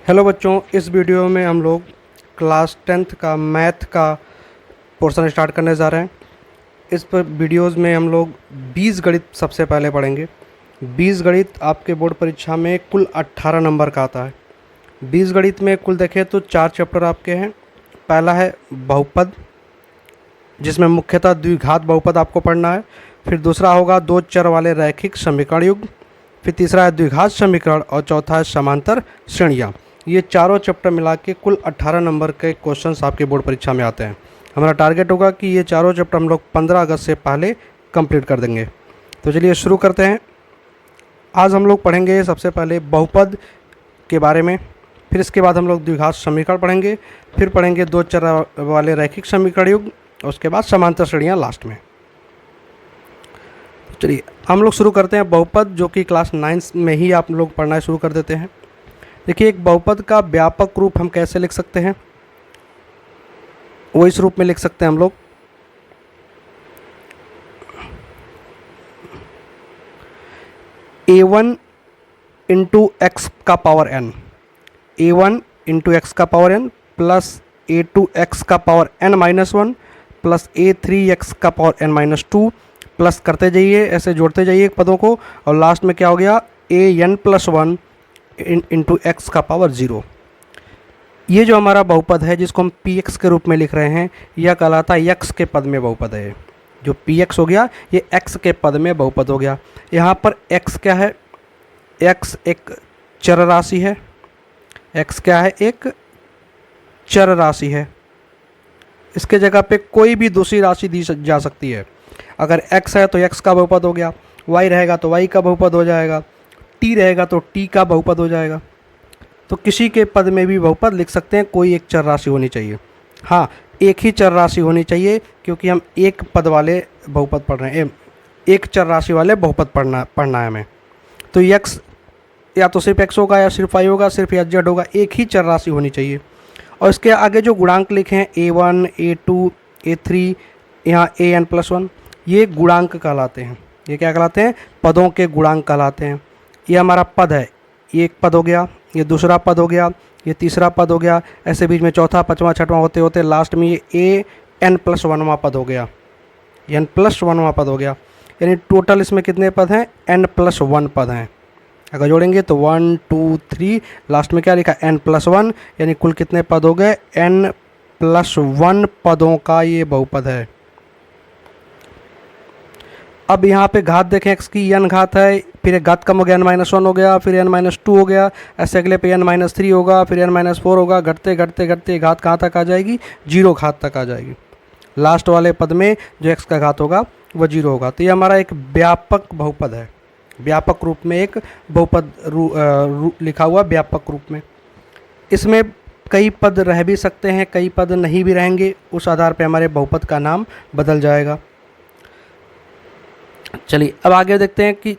Hello बच्चों, इस video में हम लोग क्लास 10th का मैथ का पोर्शन स्टार्ट करने जा रहे हैं। इस पर वीडियोस में हम लोग बीजगणित सबसे पहले पढ़ेंगे। बीजगणित आपके बोर्ड परीक्षा में कुल 18 नंबर का आता है। बीजगणित में कुल देखें तो 4 चैप्टर आपके हैं। पहला है बहुपद, जिसमें मुख्यतः द्विघात बहुपद आपको पढ़ना है। फिर दूसरा होगा दो चर वाले रैखिक समीकरण युग्म। फिर तीसरा है द्विघात समीकरण और चौथा है समांतर श्रेणियाँ। ये चारों चैप्टर मिला के कुल 18 नंबर के क्वेश्चंस आपके बोर्ड परीक्षा में आते हैं। हमारा टारगेट होगा कि ये चारों चैप्टर हम लोग 15 अगस्त से पहले कंप्लीट कर देंगे। तो चलिए शुरू करते हैं। आज हम लोग पढ़ेंगे सबसे पहले बहुपद के बारे में, फिर इसके बाद हम लोग द्विघात समीकरण पढ़ेंगे, फिर पढ़ेंगे दो चर वाले रैखिक समीकरण युग्म और उसके बाद समांतर श्रेणियाँ लास्ट में। चलिए हम लोग शुरू करते हैं बहुपद, जो कि क्लास 9 में ही आप लोग पढ़ना शुरू कर देते हैं। देखिए, एक बहुपद का व्यापक रूप हम कैसे लिख सकते हैं, वो इस रूप में लिख सकते हैं हम लोग। a1 इंटू एक्स का power n, a1 into x का power n plus a2 x का power n minus 1 plus a3 x का पावर n माइनस 2 प्लस करते जाइए, ऐसे जोड़ते जाइए पदों को, और लास्ट में क्या हो गया an प्लस 1 इंटू एक्स का पावर 0। ये जो हमारा बहुपद है, जिसको हम px के रूप में लिख रहे हैं, यह कहलाता है x के पद में बहुपद है। जो px हो गया ये x के पद में बहुपद हो गया। यहाँ पर x क्या है, x एक चर राशि है। x क्या है, एक चर राशि है। इसके जगह पे कोई भी दूसरी राशि दी जा सकती है। अगर x है तो x का बहुपद हो गया, y रहेगा तो y का बहुपद हो जाएगा, t रहेगा तो t का बहुपद हो जाएगा। तो किसी के पद में भी बहुपद लिख सकते हैं, कोई एक चर राशि होनी चाहिए। हाँ, एक ही चर राशि होनी चाहिए, क्योंकि हम एक पद वाले बहुपद पढ़ रहे हैं, एक चर राशि वाले बहुपद पढ़ना है हमें। तो x या तो सिर्फ x होगा या सिर्फ y होगा, सिर्फ या z होगा, एक ही चर राशि होनी चाहिए। और इसके आगे जो गुणांक लिखे हैं a1, a2, a3, यहाँ an प्लस 1, ये गुणांक कहलाते हैं। ये क्या कहलाते हैं, पदों के गुणांक कहलाते हैं। ये हमारा पद है, ये एक पद हो गया, ये दूसरा पद हो गया, ये तीसरा पद हो गया, ऐसे बीच में चौथा, पाँचवा, छठवां होते होते लास्ट में ये an प्लस 1वां पद हो गया, n प्लस 1वां पद हो गया। यानी टोटल इसमें कितने पद हैं, n प्लस 1 पद हैं। अगर जोड़ेंगे तो 1 2 3, लास्ट में क्या लिखा, n प्लस 1, यानी कुल कितने पद हो गए, n प्लस 1 पदों का ये बहुपद है। अब यहाँ पे घात देखें, x की n घात है, फिर एक घात कम हो गया, n माइनस 1 हो गया, फिर n माइनस 2 हो गया, ऐसे अगले पे n माइनस 3 होगा, फिर n माइनस 4 होगा, घटते घटते घटते घात कहाँ तक आ जाएगी, 0 घात तक आ जाएगी। लास्ट वाले पद में जो x का घात होगा वह 0 होगा। तो ये हमारा एक व्यापक बहुपद है, व्यापक रूप में एक बहुपद लिखा हुआ व्यापक रूप में। इसमें कई पद रह भी सकते हैं, कई पद नहीं भी रहेंगे, उस आधार पर हमारे बहुपद का नाम बदल जाएगा। चलिए अब आगे देखते हैं कि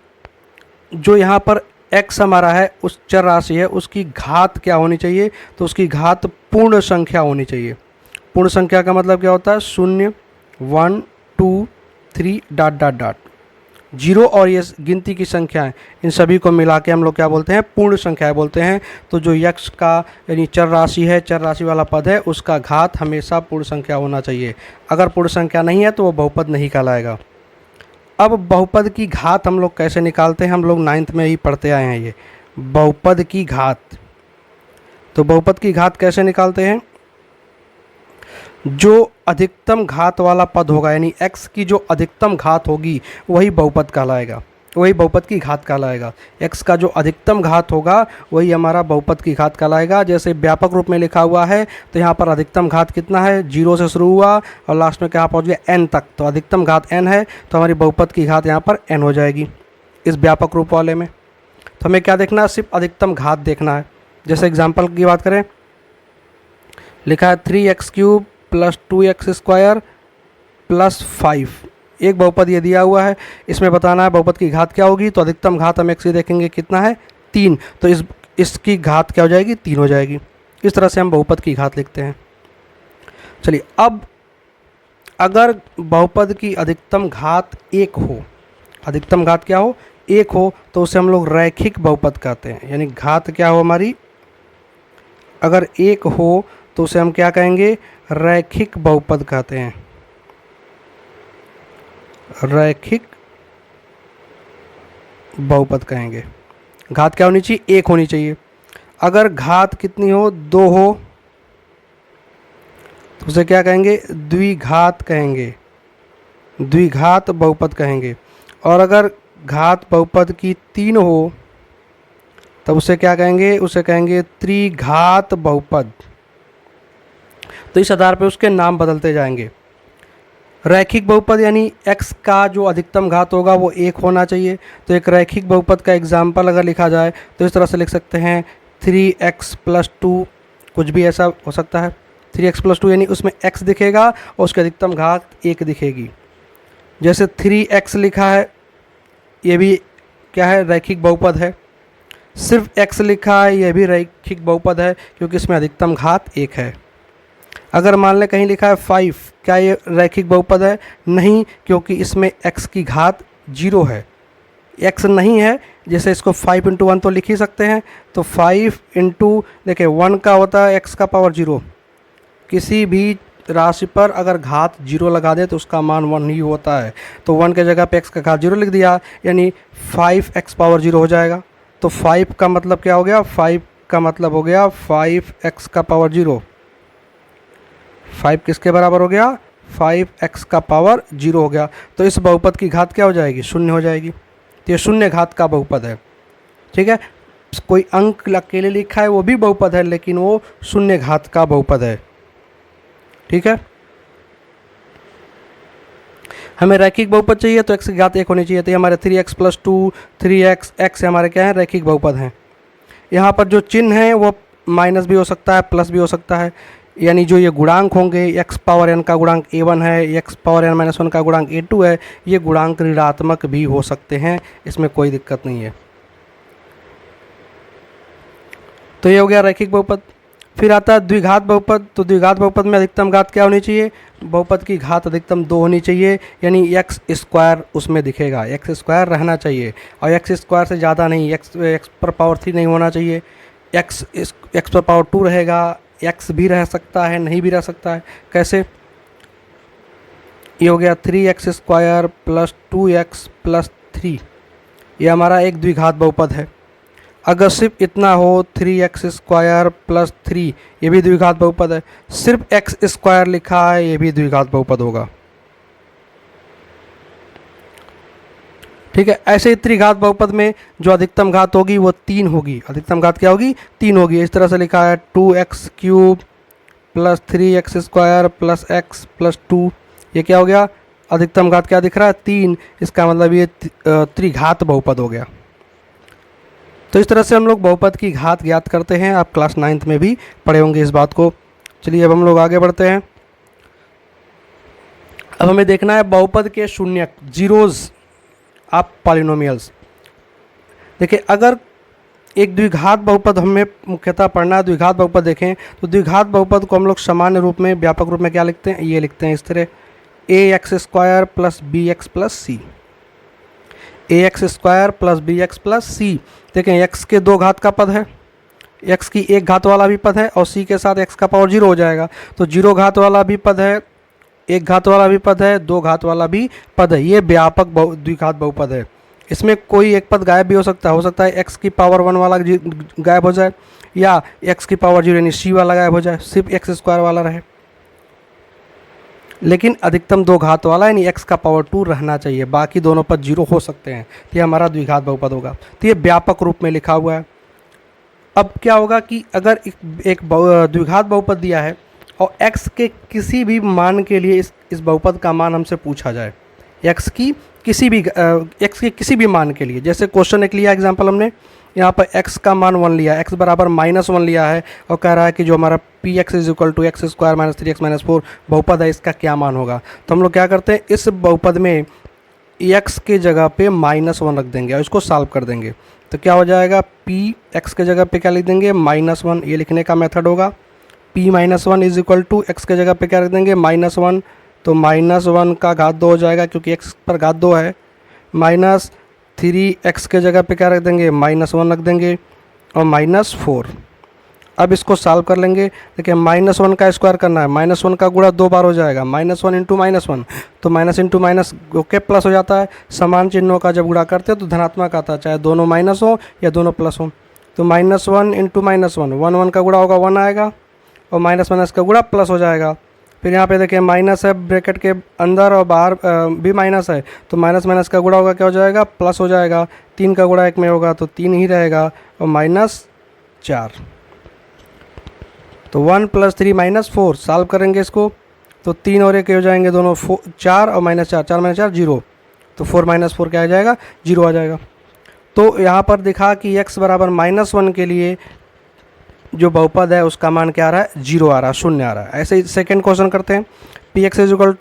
जो यहाँ पर x हमारा है, उस चर राशि है, उसकी घात क्या होनी चाहिए। तो उसकी घात पूर्ण संख्या होनी चाहिए। पूर्ण संख्या का मतलब क्या होता है, 0 1 2 3 डॉट डॉट डॉट 0 और ये गिनती की संख्याएं, इन सभी को मिला के हम लोग क्या बोलते हैं, पूर्ण संख्याएं बोलते हैं। तो जो x का यानी चर राशि है, चर राशि वाला पद है, उसका घात हमेशा पूर्ण संख्या होना चाहिए। अगर पूर्ण संख्या नहीं है तो वो बहुपद नहीं कहलाएगा। अब बहुपद की घात हम लोग कैसे निकालते हैं, हम लोग 9th में ही पढ़ते आए हैं ये बहुपद की घात। तो बहुपद की घात कैसे निकालते हैं, जो अधिकतम घात वाला पद होगा, यानी x की जो अधिकतम घात होगी वही बहुपद कहलाएगा, वही बहुपद की घात कहलाएगा। x का जो अधिकतम घात होगा वही हमारा बहुपद की घात कहलाएगा। जैसे व्यापक रूप में लिखा हुआ है, तो यहाँ पर अधिकतम घात कितना है, 0 से शुरू हुआ और लास्ट में क्या पहुँच गया, n तक। तो अधिकतम घात n है, तो हमारी बहुपद की घात यहाँ पर n हो जाएगी इस व्यापक रूप वाले में। तो हमें क्या देखना है, सिर्फ अधिकतम घात देखना है। जैसे एग्जाम्पल की बात करें, लिखा है 3x³ प्लस 2x² प्लस 5, एक बहुपद ये दिया हुआ है, इसमें बताना है बहुपद की घात क्या होगी। तो अधिकतम घात हम x की देखेंगे कितना है, 3, तो इसकी घात क्या हो जाएगी, 3 हो जाएगी। इस तरह से हम बहुपद की घात लिखते हैं। चलिए अब अगर बहुपद की अधिकतम घात 1 हो, अधिकतम घात क्या हो, 1 हो, तो उसे हम लोग रैखिक बहुपद कहते हैं। यानी घात क्या हो हमारी, अगर एक हो तो उसे हम क्या कहेंगे, रैखिक बहुपद कहते हैं, रैखिक बहुपद कहेंगे। घात क्या होनी चाहिए, एक होनी चाहिए। अगर घात कितनी हो, दो हो, तो उसे क्या कहेंगे, द्विघात कहेंगे, द्विघात बहुपद कहेंगे। और अगर घात बहुपद की तीन हो तब उसे क्या कहेंगे, उसे कहेंगे त्रिघात बहुपद। तो इस आधार पर उसके नाम बदलते जाएंगे। रैखिक बहुपद यानी x का जो अधिकतम घात होगा वो एक होना चाहिए। तो एक रैखिक बहुपद का एग्जाम्पल अगर लिखा जाए तो इस तरह से लिख सकते हैं 3x + 2, कुछ भी ऐसा हो सकता है। 3x + 2 यानी उसमें x दिखेगा और उसकी अधिकतम घात एक दिखेगी। जैसे 3x लिखा है, ये भी क्या है, रैखिक बहुपद है। सिर्फ x लिखा है, यह भी रैखिक बहुपद है क्योंकि इसमें अधिकतम घात एक है। अगर मान लें कहीं लिखा है 5, क्या ये रैखिक बहुपद है? नहीं, क्योंकि इसमें x की घात 0 है, x नहीं है। जैसे इसको 5 × 1 तो लिख ही सकते हैं। तो 5 × देखिए 1 का होता है x का पावर 0। किसी भी राशि पर अगर घात 0 लगा दे तो उसका मान 1 ही होता है। तो 1 के जगह पे x का घात 0 लिख दिया, यानी 5x पावर 0 हो जाएगा। तो 5 का मतलब क्या हो गया, 5 का मतलब हो गया 5x का पावर 0। 5 किसके बराबर हो गया, 5x का पावर 0 हो गया। तो इस बहुपद की घात क्या हो जाएगी, शून्य हो जाएगी। तो ये शून्य घात का बहुपद है। ठीक है, कोई अंक अकेले लिखा है वो भी बहुपद है, लेकिन वो शून्य घात का बहुपद है। ठीक है, हमें रैखिक बहुपद चाहिए तो x की घात एक होनी चाहिए। तो ये हमारे 3x + 2, 3x, x हमारे क्या है, रैखिक बहुपद हैं। यहाँ पर जो चिन्ह है वो माइनस भी हो सकता है, प्लस भी हो सकता है। यानी जो ये गुणांक होंगे, x पावर n का गुणांक a1 है, x पावर n - 1 का गुणांक a2 है, ये गुणांक ऋणात्मक भी हो सकते हैं, इसमें कोई दिक्कत नहीं है। तो ये हो गया रैखिक बहुपद। फिर आता है द्विघात बहुपद। तो द्विघात बहुपद में अधिकतम घात क्या होनी चाहिए, बहुपद की घात अधिकतम 2 होनी चाहिए, यानी x² उसमें दिखेगा, x² रहना चाहिए। और x² से ज़्यादा नहीं, x पर पावर 3 नहीं होना चाहिए। x पर पावर 2 रहेगा, x भी रह सकता है, नहीं भी रह सकता है। कैसे, ये हो गया 3x² + 2x + 3, ये हमारा एक द्विघात बहुपद है। अगर सिर्फ इतना हो 3x² + 3, ये भी द्विघात बहुपद है। सिर्फ x² लिखा है, ये भी द्विघात बहुपद होगा। ठीक है, ऐसे ही त्रिघात बहुपद में जो अधिकतम घात होगी वो 3 होगी। अधिकतम घात क्या होगी, 3 होगी। इस तरह से लिखा है 2x³ + 3x² + x + 2, ये क्या हो गया, अधिकतम घात क्या दिख रहा है, 3। इसका मतलब ये त्रिघात बहुपद हो गया। तो इस तरह से हम लोग बहुपद की घात ज्ञात करते हैं। आप क्लास 9th में भी पढ़े होंगे इस बात को। चलिए अब हम लोग आगे बढ़ते हैं। अब हमें देखना है बहुपद के शून्यक, जीरोज़ ऑफ पॉलिनोमियल्स। देखिए, अगर एक द्विघात बहुपद हमें मुख्यतः पढ़ना है, द्विघात बहुपद देखें तो द्विघात बहुपद को हम लोग सामान्य रूप में, व्यापक रूप में क्या लिखते हैं, ये लिखते हैं इस तरह, ax² + bx + c, ax² + bx + c। देखें, x के 2 घात का पद है, x की 1 घात वाला भी पद है, और c के साथ x का पावर 0 हो जाएगा। तो 0 घात वाला भी पद है, 1 घात वाला भी पद है, 2 घात वाला भी पद है। ये व्यापक द्विघात बहुपद है। इसमें कोई एक पद गायब भी हो सकता है x की पावर 1 वाला गायब हो जाए, या x की पावर 0 यानी c वाला गायब हो जाए, सिर्फ x² वाला रहे। लेकिन अधिकतम 2 घात वाला यानी x का पावर 2 रहना चाहिए, बाकी दोनों पद 0 हो सकते हैं। तो ये हमारा द्विघात बहुपद होगा। तो ये व्यापक रूप में लिखा हुआ है। अब क्या होगा कि अगर एक द्विघात बहुपद दिया है और x के किसी भी मान के लिए इस बहुपद का मान हमसे पूछा जाए, x के किसी भी मान के लिए। जैसे क्वेश्चन एक लिया एग्जांपल हमने, यहाँ पर x का मान 1 लिया, x बराबर -1 लिया है, और कह रहा है कि जो हमारा px = x² - 3x - 4 बहुपद है, इसका क्या मान होगा। तो हम लोग क्या करते हैं, इस बहुपद में x के जगह पे -1 रख देंगे और इसको सॉल्व कर देंगे। तो क्या हो जाएगा, p x के जगह पे क्या लिख देंगे, -1, ये लिखने का मेथड होगा। p - 1 = x के जगह पे क्या रख देंगे, -1, तो -1 का घात 2 हो जाएगा क्योंकि x पर घात 2 है। -3x के जगह पे क्या रख देंगे, -1 रख देंगे, और -4, अब इसको सॉल्व कर लेंगे। देखिए -1 का स्क्वायर करना है, -1 का गुणा 2 बार हो जाएगा, -1 इंटू -1 तो minus into minus okay plus हो जाता है। समान चिन्हों का जब गुणा करते हैं तो धनात्मक आता है, चाहे दोनों माइनस हो या दोनों प्लस हो। तो -1 इंटू -1 1 का गुणा होगा 1 आएगा और माइनस माइनस का गुणा प्लस हो जाएगा। फिर यहाँ पे देखिए माइनस है ब्रैकेट के अंदर और बाहर भी माइनस है, तो माइनस माइनस का गुणा होगा क्या हो जाएगा, प्लस हो जाएगा। 3 का गुणा 1 में होगा तो 3 ही रहेगा और -4। तो 1 + 3 - 4 सॉल्व करेंगे इसको तो 3 और 1 हो जाएंगे दोनों 4 और -4 4 - 4 0 तो 4 - 4 क्या आ जाएगा, 0 आ जाएगा। तो यहाँ पर दिखा कि x बराबर -1 के लिए जो बहुपद है उसका मान क्या आ रहा है, 0 आ रहा है, 0 आ रहा है। ऐसे ही सेकेंड क्वेश्चन करते हैं। px = x² -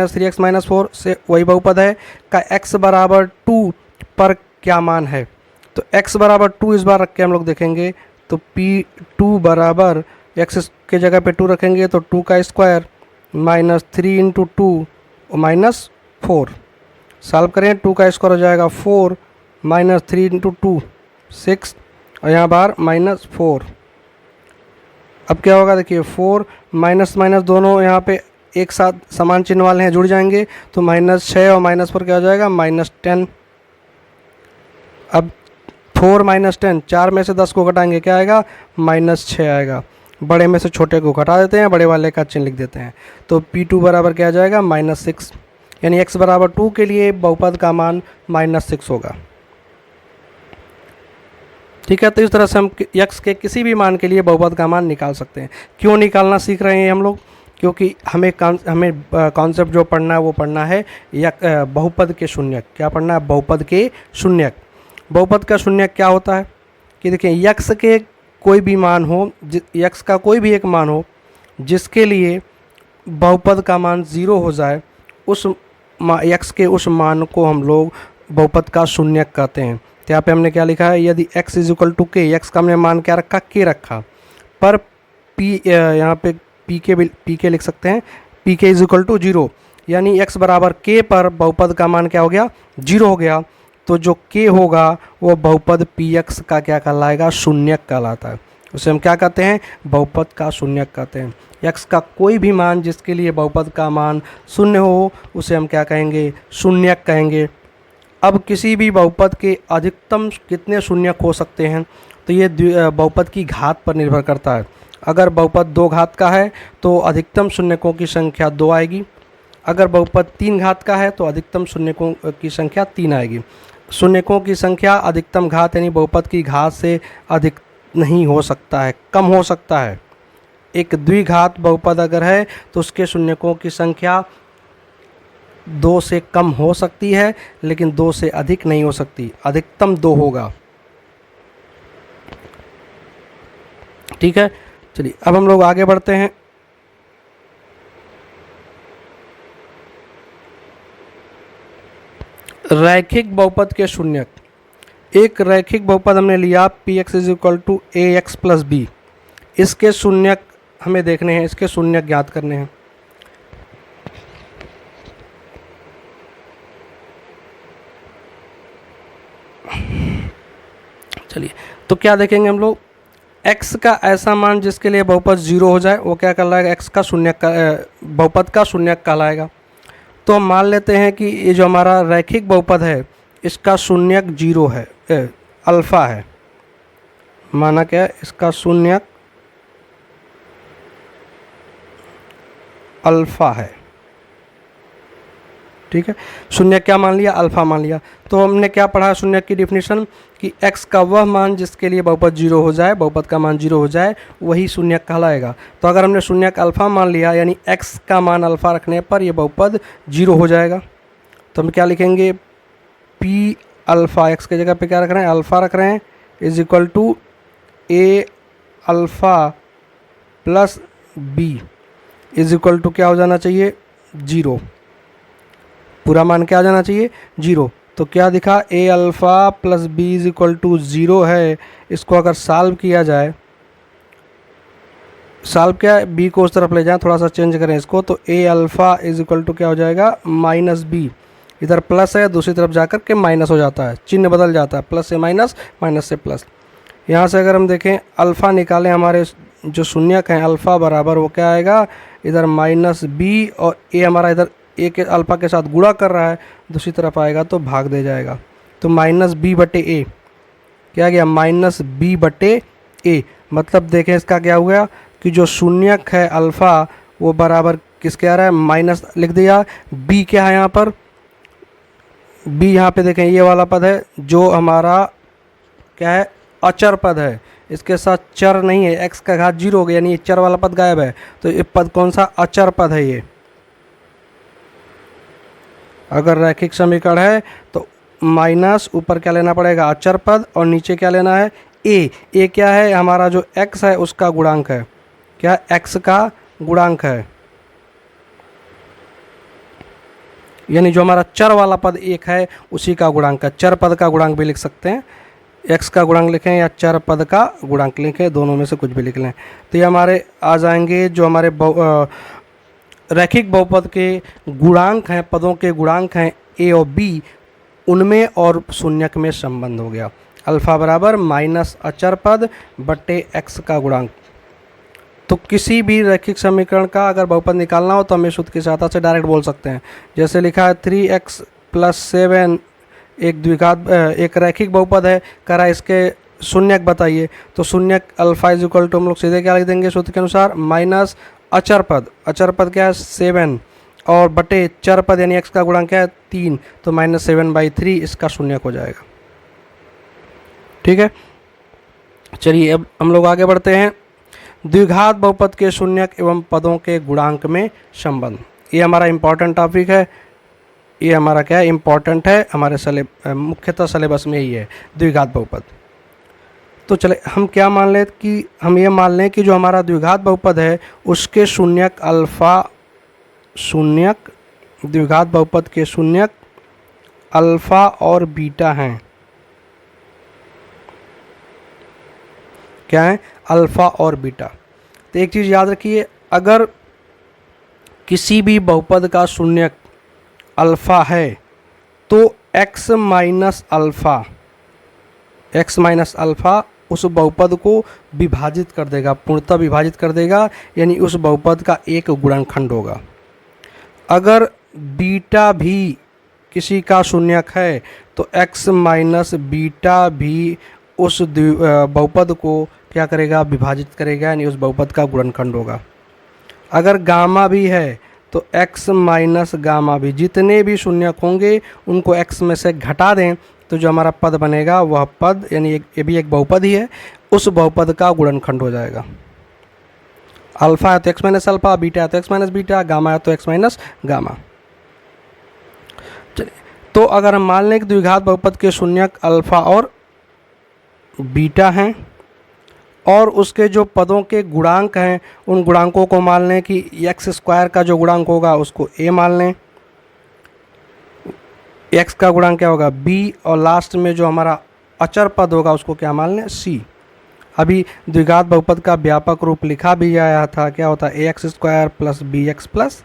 3x - 4 से वही बहुपद है का x बराबर 2 पर क्या मान है। तो x बराबर 2 इस बार रख के हम लोग देखेंगे तो p2 बराबर x के जगह पे 2 रखेंगे तो 2 का स्क्वायर -3 × 2 और -4 सॉल्व करें। 2 का स्क्वायर हो जाएगा 4 -3 × 2 6 और यहाँ बाहर -4। अब क्या होगा देखिए 4 माइनस माइनस दोनों यहाँ पे एक साथ समान चिन्ह वाले हैं, जुड़ जाएंगे तो -6 और -4 क्या हो जाएगा, -10। अब 4 - 10 4 में से 10 को घटाएंगे क्या आएगा, -6 आएगा। बड़े में से छोटे को घटा देते हैं, बड़े वाले का चिन्ह लिख देते हैं। तो p2 बराबर क्या आ जाएगा, -6 यानी x बराबर 2 के लिए बहुपद का मान -6 होगा। ठीक है, तो इस तरह से हम x के किसी भी मान के लिए बहुपद का मान निकाल सकते हैं। क्यों निकालना सीख रहे हैं हम लोग, क्योंकि हमें कॉन्सेप्ट जो पढ़ना है वो पढ़ना है बहुपद के शून्यक। क्या पढ़ना है, बहुपद के शून्यक। बहुपद का शून्यक क्या होता है कि देखिए x के कोई भी मान हो, x का कोई भी एक मान हो जिसके लिए बहुपद का मान 0 हो जाए, उस x के उस मान को हम लोग बहुपद का शून्यक कहते हैं। तो यहाँ पे हमने क्या लिखा है, यदि x = k, x का हमने मान क्या रखा, k रखा, पर p यहाँ पे p के लिख सकते हैं, pk = 0 यानी x बराबर k पर बहुपद का मान क्या हो गया, 0 हो गया। तो जो k होगा वो बहुपद px का क्या कहलाएगा, शून्यक कहलाता है। उसे हम क्या कहते हैं, बहुपद का शून्यक कहते हैं। x का कोई भी मान जिसके लिए बहुपद का मान 0 हो उसे हम क्या कहेंगे, शून्यक कहेंगे। अब किसी भी बहुपद के अधिकतम कितने शून्यक हो सकते हैं, तो ये बहुपद की घात पर निर्भर करता है। अगर बहुपद 2 घात का है तो अधिकतम शून्यकों की संख्या 2 आएगी। अगर बहुपद 3 घात का है तो अधिकतम शून्यकों की संख्या 3 आएगी। शून्यकों की संख्या अधिकतम घात यानी बहुपद की घात से अधिक नहीं हो सकता है, कम हो सकता है। एक द्विघात बहुपद अगर है तो उसके शून्यकों की संख्या 2 से कम हो सकती है, लेकिन 2 से अधिक नहीं हो सकती, अधिकतम 2 होगा। ठीक है, चलिए अब हम लोग आगे बढ़ते हैं। रैखिक बहुपद के शून्यक। एक रैखिक बहुपद हमने लिया px = ax + b, इसके शून्यक हमें देखने हैं, इसके शून्यक ज्ञात करने हैं। चलिए तो क्या देखेंगे हम लोग, x का ऐसा मान जिसके लिए बहुपद 0 हो जाए वो क्या कहलाएगा, x का शून्यक बहुपद का शून्यक कहलाएगा। तो हम मान लेते हैं कि ये जो हमारा रैखिक बहुपद है इसका शून्यक 0 है, अल्फ़ा है। माना क्या है, इसका शून्यक अल्फ़ा है। ठीक है, शून्यक क्या मान लिया, अल्फ़ा मान लिया। तो हमने क्या पढ़ा शून्यक की डिफिनीशन कि x का वह मान जिसके लिए बहुपद 0 हो जाए, बहुपद का मान 0 हो जाए, वही शून्यक कहलाएगा। तो अगर हमने शून्यक अल्फ़ा मान लिया यानी x का मान अल्फ़ा रखने पर यह बहुपद 0 हो जाएगा। तो हम क्या लिखेंगे, p अल्फ़ा, x के जगह पे क्या रख रहे हैं, अल्फ़ा रख रहे हैं, = a अल्फ़ा + b = क्या हो जाना चाहिए, 0। पूरा मान क्या आ जाना चाहिए, 0। तो क्या दिखा, a अल्फ़ा + b = 0 है। इसको अगर सॉल्व किया जाए, सॉल्व क्या है, b को उस तरफ ले जाएं, थोड़ा सा चेंज करें इसको, तो a अल्फ़ा = क्या हो जाएगा, -b। इधर प्लस है, दूसरी तरफ जाकर के माइनस हो जाता है, चिन्ह बदल जाता है, प्लस से माइनस, माइनस से प्लस। यहाँ से अगर हम देखें अल्फ़ा निकालें, हमारे जो शून्यक हैं अल्फ़ा बराबर वो क्या आएगा, इधर माइनस बी और ए हमारा इधर ए के अल्फ़ा के साथ गुणा कर रहा है, दूसरी तरफ आएगा तो भाग दे जाएगा। तो माइनस बी बटे ए क्या गया, माइनस बी बटे ए। मतलब देखें इसका क्या हुआ कि जो शून्यक है अल्फ़ा वो बराबर किसके आ रहा है, माइनस लिख दिया। बी क्या है यहाँ पर, बी यहाँ पे देखें ये वाला पद है जो हमारा क्या है, अचर पद है, इसके साथ चर नहीं है, एक्स का घात 0 हो गया, यानी ये चर वाला पद गायब है। तो ये पद कौन सा, अचर पद है ये। अगर रैखिक समीकरण है तो माइनस ऊपर क्या लेना पड़ेगा, अचर पद, और नीचे क्या लेना है, ए। ए क्या है, हमारा जो एक्स है उसका गुणांक है, क्या एक्स का गुणांक है, यानी जो हमारा चर वाला पद एक है उसी का गुणांक है। चर पद का गुणांक भी लिख सकते हैं, एक्स का गुणांक लिखें या चर पद का गुणांक लिखें, दोनों में से कुछ भी लिख लें। तो ये हमारे आ जाएंगे जो हमारे रैखिक बहुपद के गुणांक हैं, पदों के गुणांक हैं ए और बी, उनमें और शून्यक में संबंध हो गया। अल्फ़ा बराबर माइनस अचर पद बटे एक्स का गुणांक। तो किसी भी रैखिक समीकरण का अगर बहुपद निकालना हो तो हम इस सूत्र की सहायता से डायरेक्ट बोल सकते हैं। जैसे लिखा है 3x + 7 एक द्विघात एक रैखिक बहुपद है, करा इसके शून्यक बताइए। तो शून्यक अल्फ़ा इज इक्वल टू हम लोग सीधे क्या लिख देंगे सूत्र के अनुसार, माइनस अचर पद, अचर पद क्या है 7, और बटे चर पद यानी x का गुणांक क्या है 3, तो -7/3 इसका शून्यक हो जाएगा। ठीक है, चलिए अब हम लोग आगे बढ़ते हैं। द्विघात बहुपद के शून्यक एवं पदों के गुणांक में संबंध, ये हमारा इम्पॉर्टेंट टॉपिक है, ये हमारा क्या है, इम्पॉर्टेंट है, हमारे मुख्यतः सिलेबस में ही है द्विघात बहुपद। तो चले हम क्या मान लें कि हम ये मान लें कि जो हमारा द्विघात बहुपद है उसके शून्यक अल्फ़ा, शून्यक द्विघात बहुपद के शून्यक अल्फ़ा और बीटा हैं। क्या है, अल्फ़ा और बीटा। तो एक चीज़ याद रखिए, अगर किसी भी बहुपद का शून्यक अल्फ़ा है तो x माइनस अल्फ़ा उस बहुपद को विभाजित कर देगा, पूर्णतः विभाजित कर देगा, यानी उस बहुपद का एक गुणनखंड होगा। अगर बीटा भी किसी का शून्यक है तो x माइनस बीटा भी उस बहुपद को क्या करेगा, विभाजित करेगा, यानी उस बहुपद का गुणनखंड होगा। अगर गामा भी है तो x माइनस गामा भी, जितने भी शून्यक होंगे उनको x में से घटा दें तो जो हमारा पद बनेगा वह पद, यानी ये भी एक बहुपद ही है, उस बहुपद का गुणनखंड हो जाएगा। अल्फ़ा है तो x माइनस अल्फ़ा, बीटा है तो x माइनस बीटा, गामा है तो x माइनस गामा। चलिए, तो अगर हम मान लें कि द्विघात बहुपद के शून्यक अल्फ़ा और बीटा हैं और उसके जो पदों के गुणांक हैं उन गुणांकों को मान लें कि x² का जो गुणांक होगा उसको a मान लें, x का गुणांक क्या होगा b, और लास्ट में जो हमारा अचर पद होगा उसको क्या मान लें c। अभी द्विघात बहुपद का व्यापक रूप लिखा भी आया था, क्या होता है ax² + bx +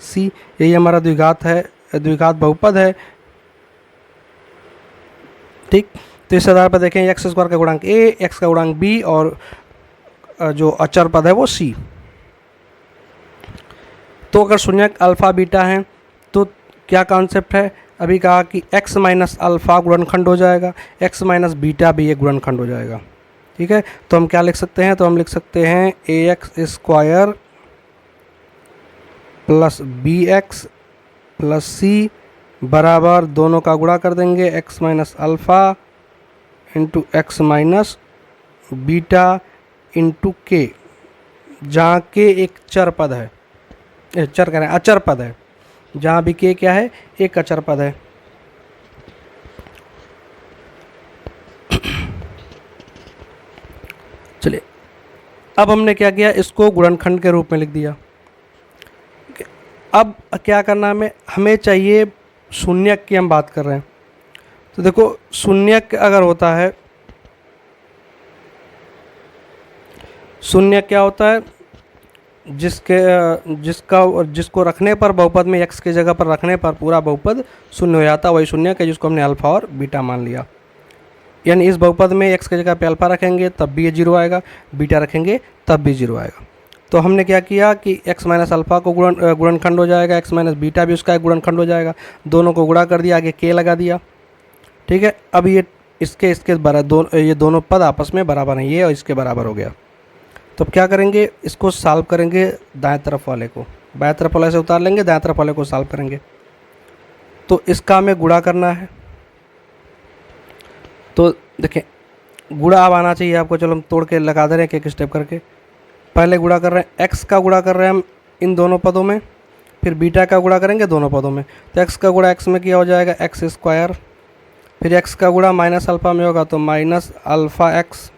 c, यही हमारा द्विघात बहुपद है। ठीक, तो इस आधार पर देखें x² का गुणांक a, x का गुणांक b और जो अचर पद है वो c। तो अगर शून्यक अल्फ़ा बीटा हैं तो क्या कॉन्सेप्ट है, अभी कहा कि x माइनस अल्फ़ा गुणनखंड हो जाएगा, x माइनस बीटा भी एक गुणनखंड हो जाएगा। ठीक है, तो हम क्या लिख सकते हैं, तो हम लिख सकते हैं ax² + bx + c बराबर, दोनों का गुणा कर देंगे, x minus alpha into x minus beta into के, जहाँ के एक चर पद है, चर कह रहे हैं अचर पद है, जहाँ भी के क्या है, एक अचर पद है। चलिए, अब हमने क्या किया, इसको गुणनखंड के रूप में लिख दिया। अब क्या करना हमें चाहिए, शून्यक की हम बात कर रहे हैं। तो देखो शून्यक अगर होता है, शून्यक क्या होता है, जिसको रखने पर बहुपद में x की जगह पर रखने पर पूरा बहुपद शून्य हो जाता है, वही शून्यक है जिसको हमने अल्फ़ा और बीटा मान लिया। यानी इस बहुपद में एक्स की जगह पे अल्फा रखेंगे तब भी ये 0 आएगा, बीटा रखेंगे तब भी 0 आएगा। तो हमने क्या किया कि x माइनस अल्फ़ा को गुणनखंड हो जाएगा, x माइनस बीटा भी उसका एक गुणनखंड हो जाएगा, दोनों को गुणा कर दिया, आगे k लगा दिया। ठीक है, अब ये इसके बराबर ये दोनों पद आपस में बराबर हैं, ये और इसके बराबर हो गया। तो अब क्या करेंगे, इसको सॉल्व करेंगे दाएं तरफ वाले को, बाएं तरफ वाले से उतार लेंगे, दाएं तरफ वाले को सॉल्व करेंगे। तो इसका हमें गुणा करना है। तो देखें गुणा अब आना चाहिए आपको, चलो हम तोड़ के लगा दे रहे हैं एक स्टेप करके। पहले गुणा कर रहे हैं, x का गुणा कर रहे हैं हम इन दोनों पदों में, फिर बीटा का गुणा करेंगे दोनों पदों में। तो x का गुणा x में किया हो जाएगा एक्स स्क्वायर, फिर x का गुणा माइनस अल्फ़ा में होगा तो माइनस अल्फ़ा एक्स,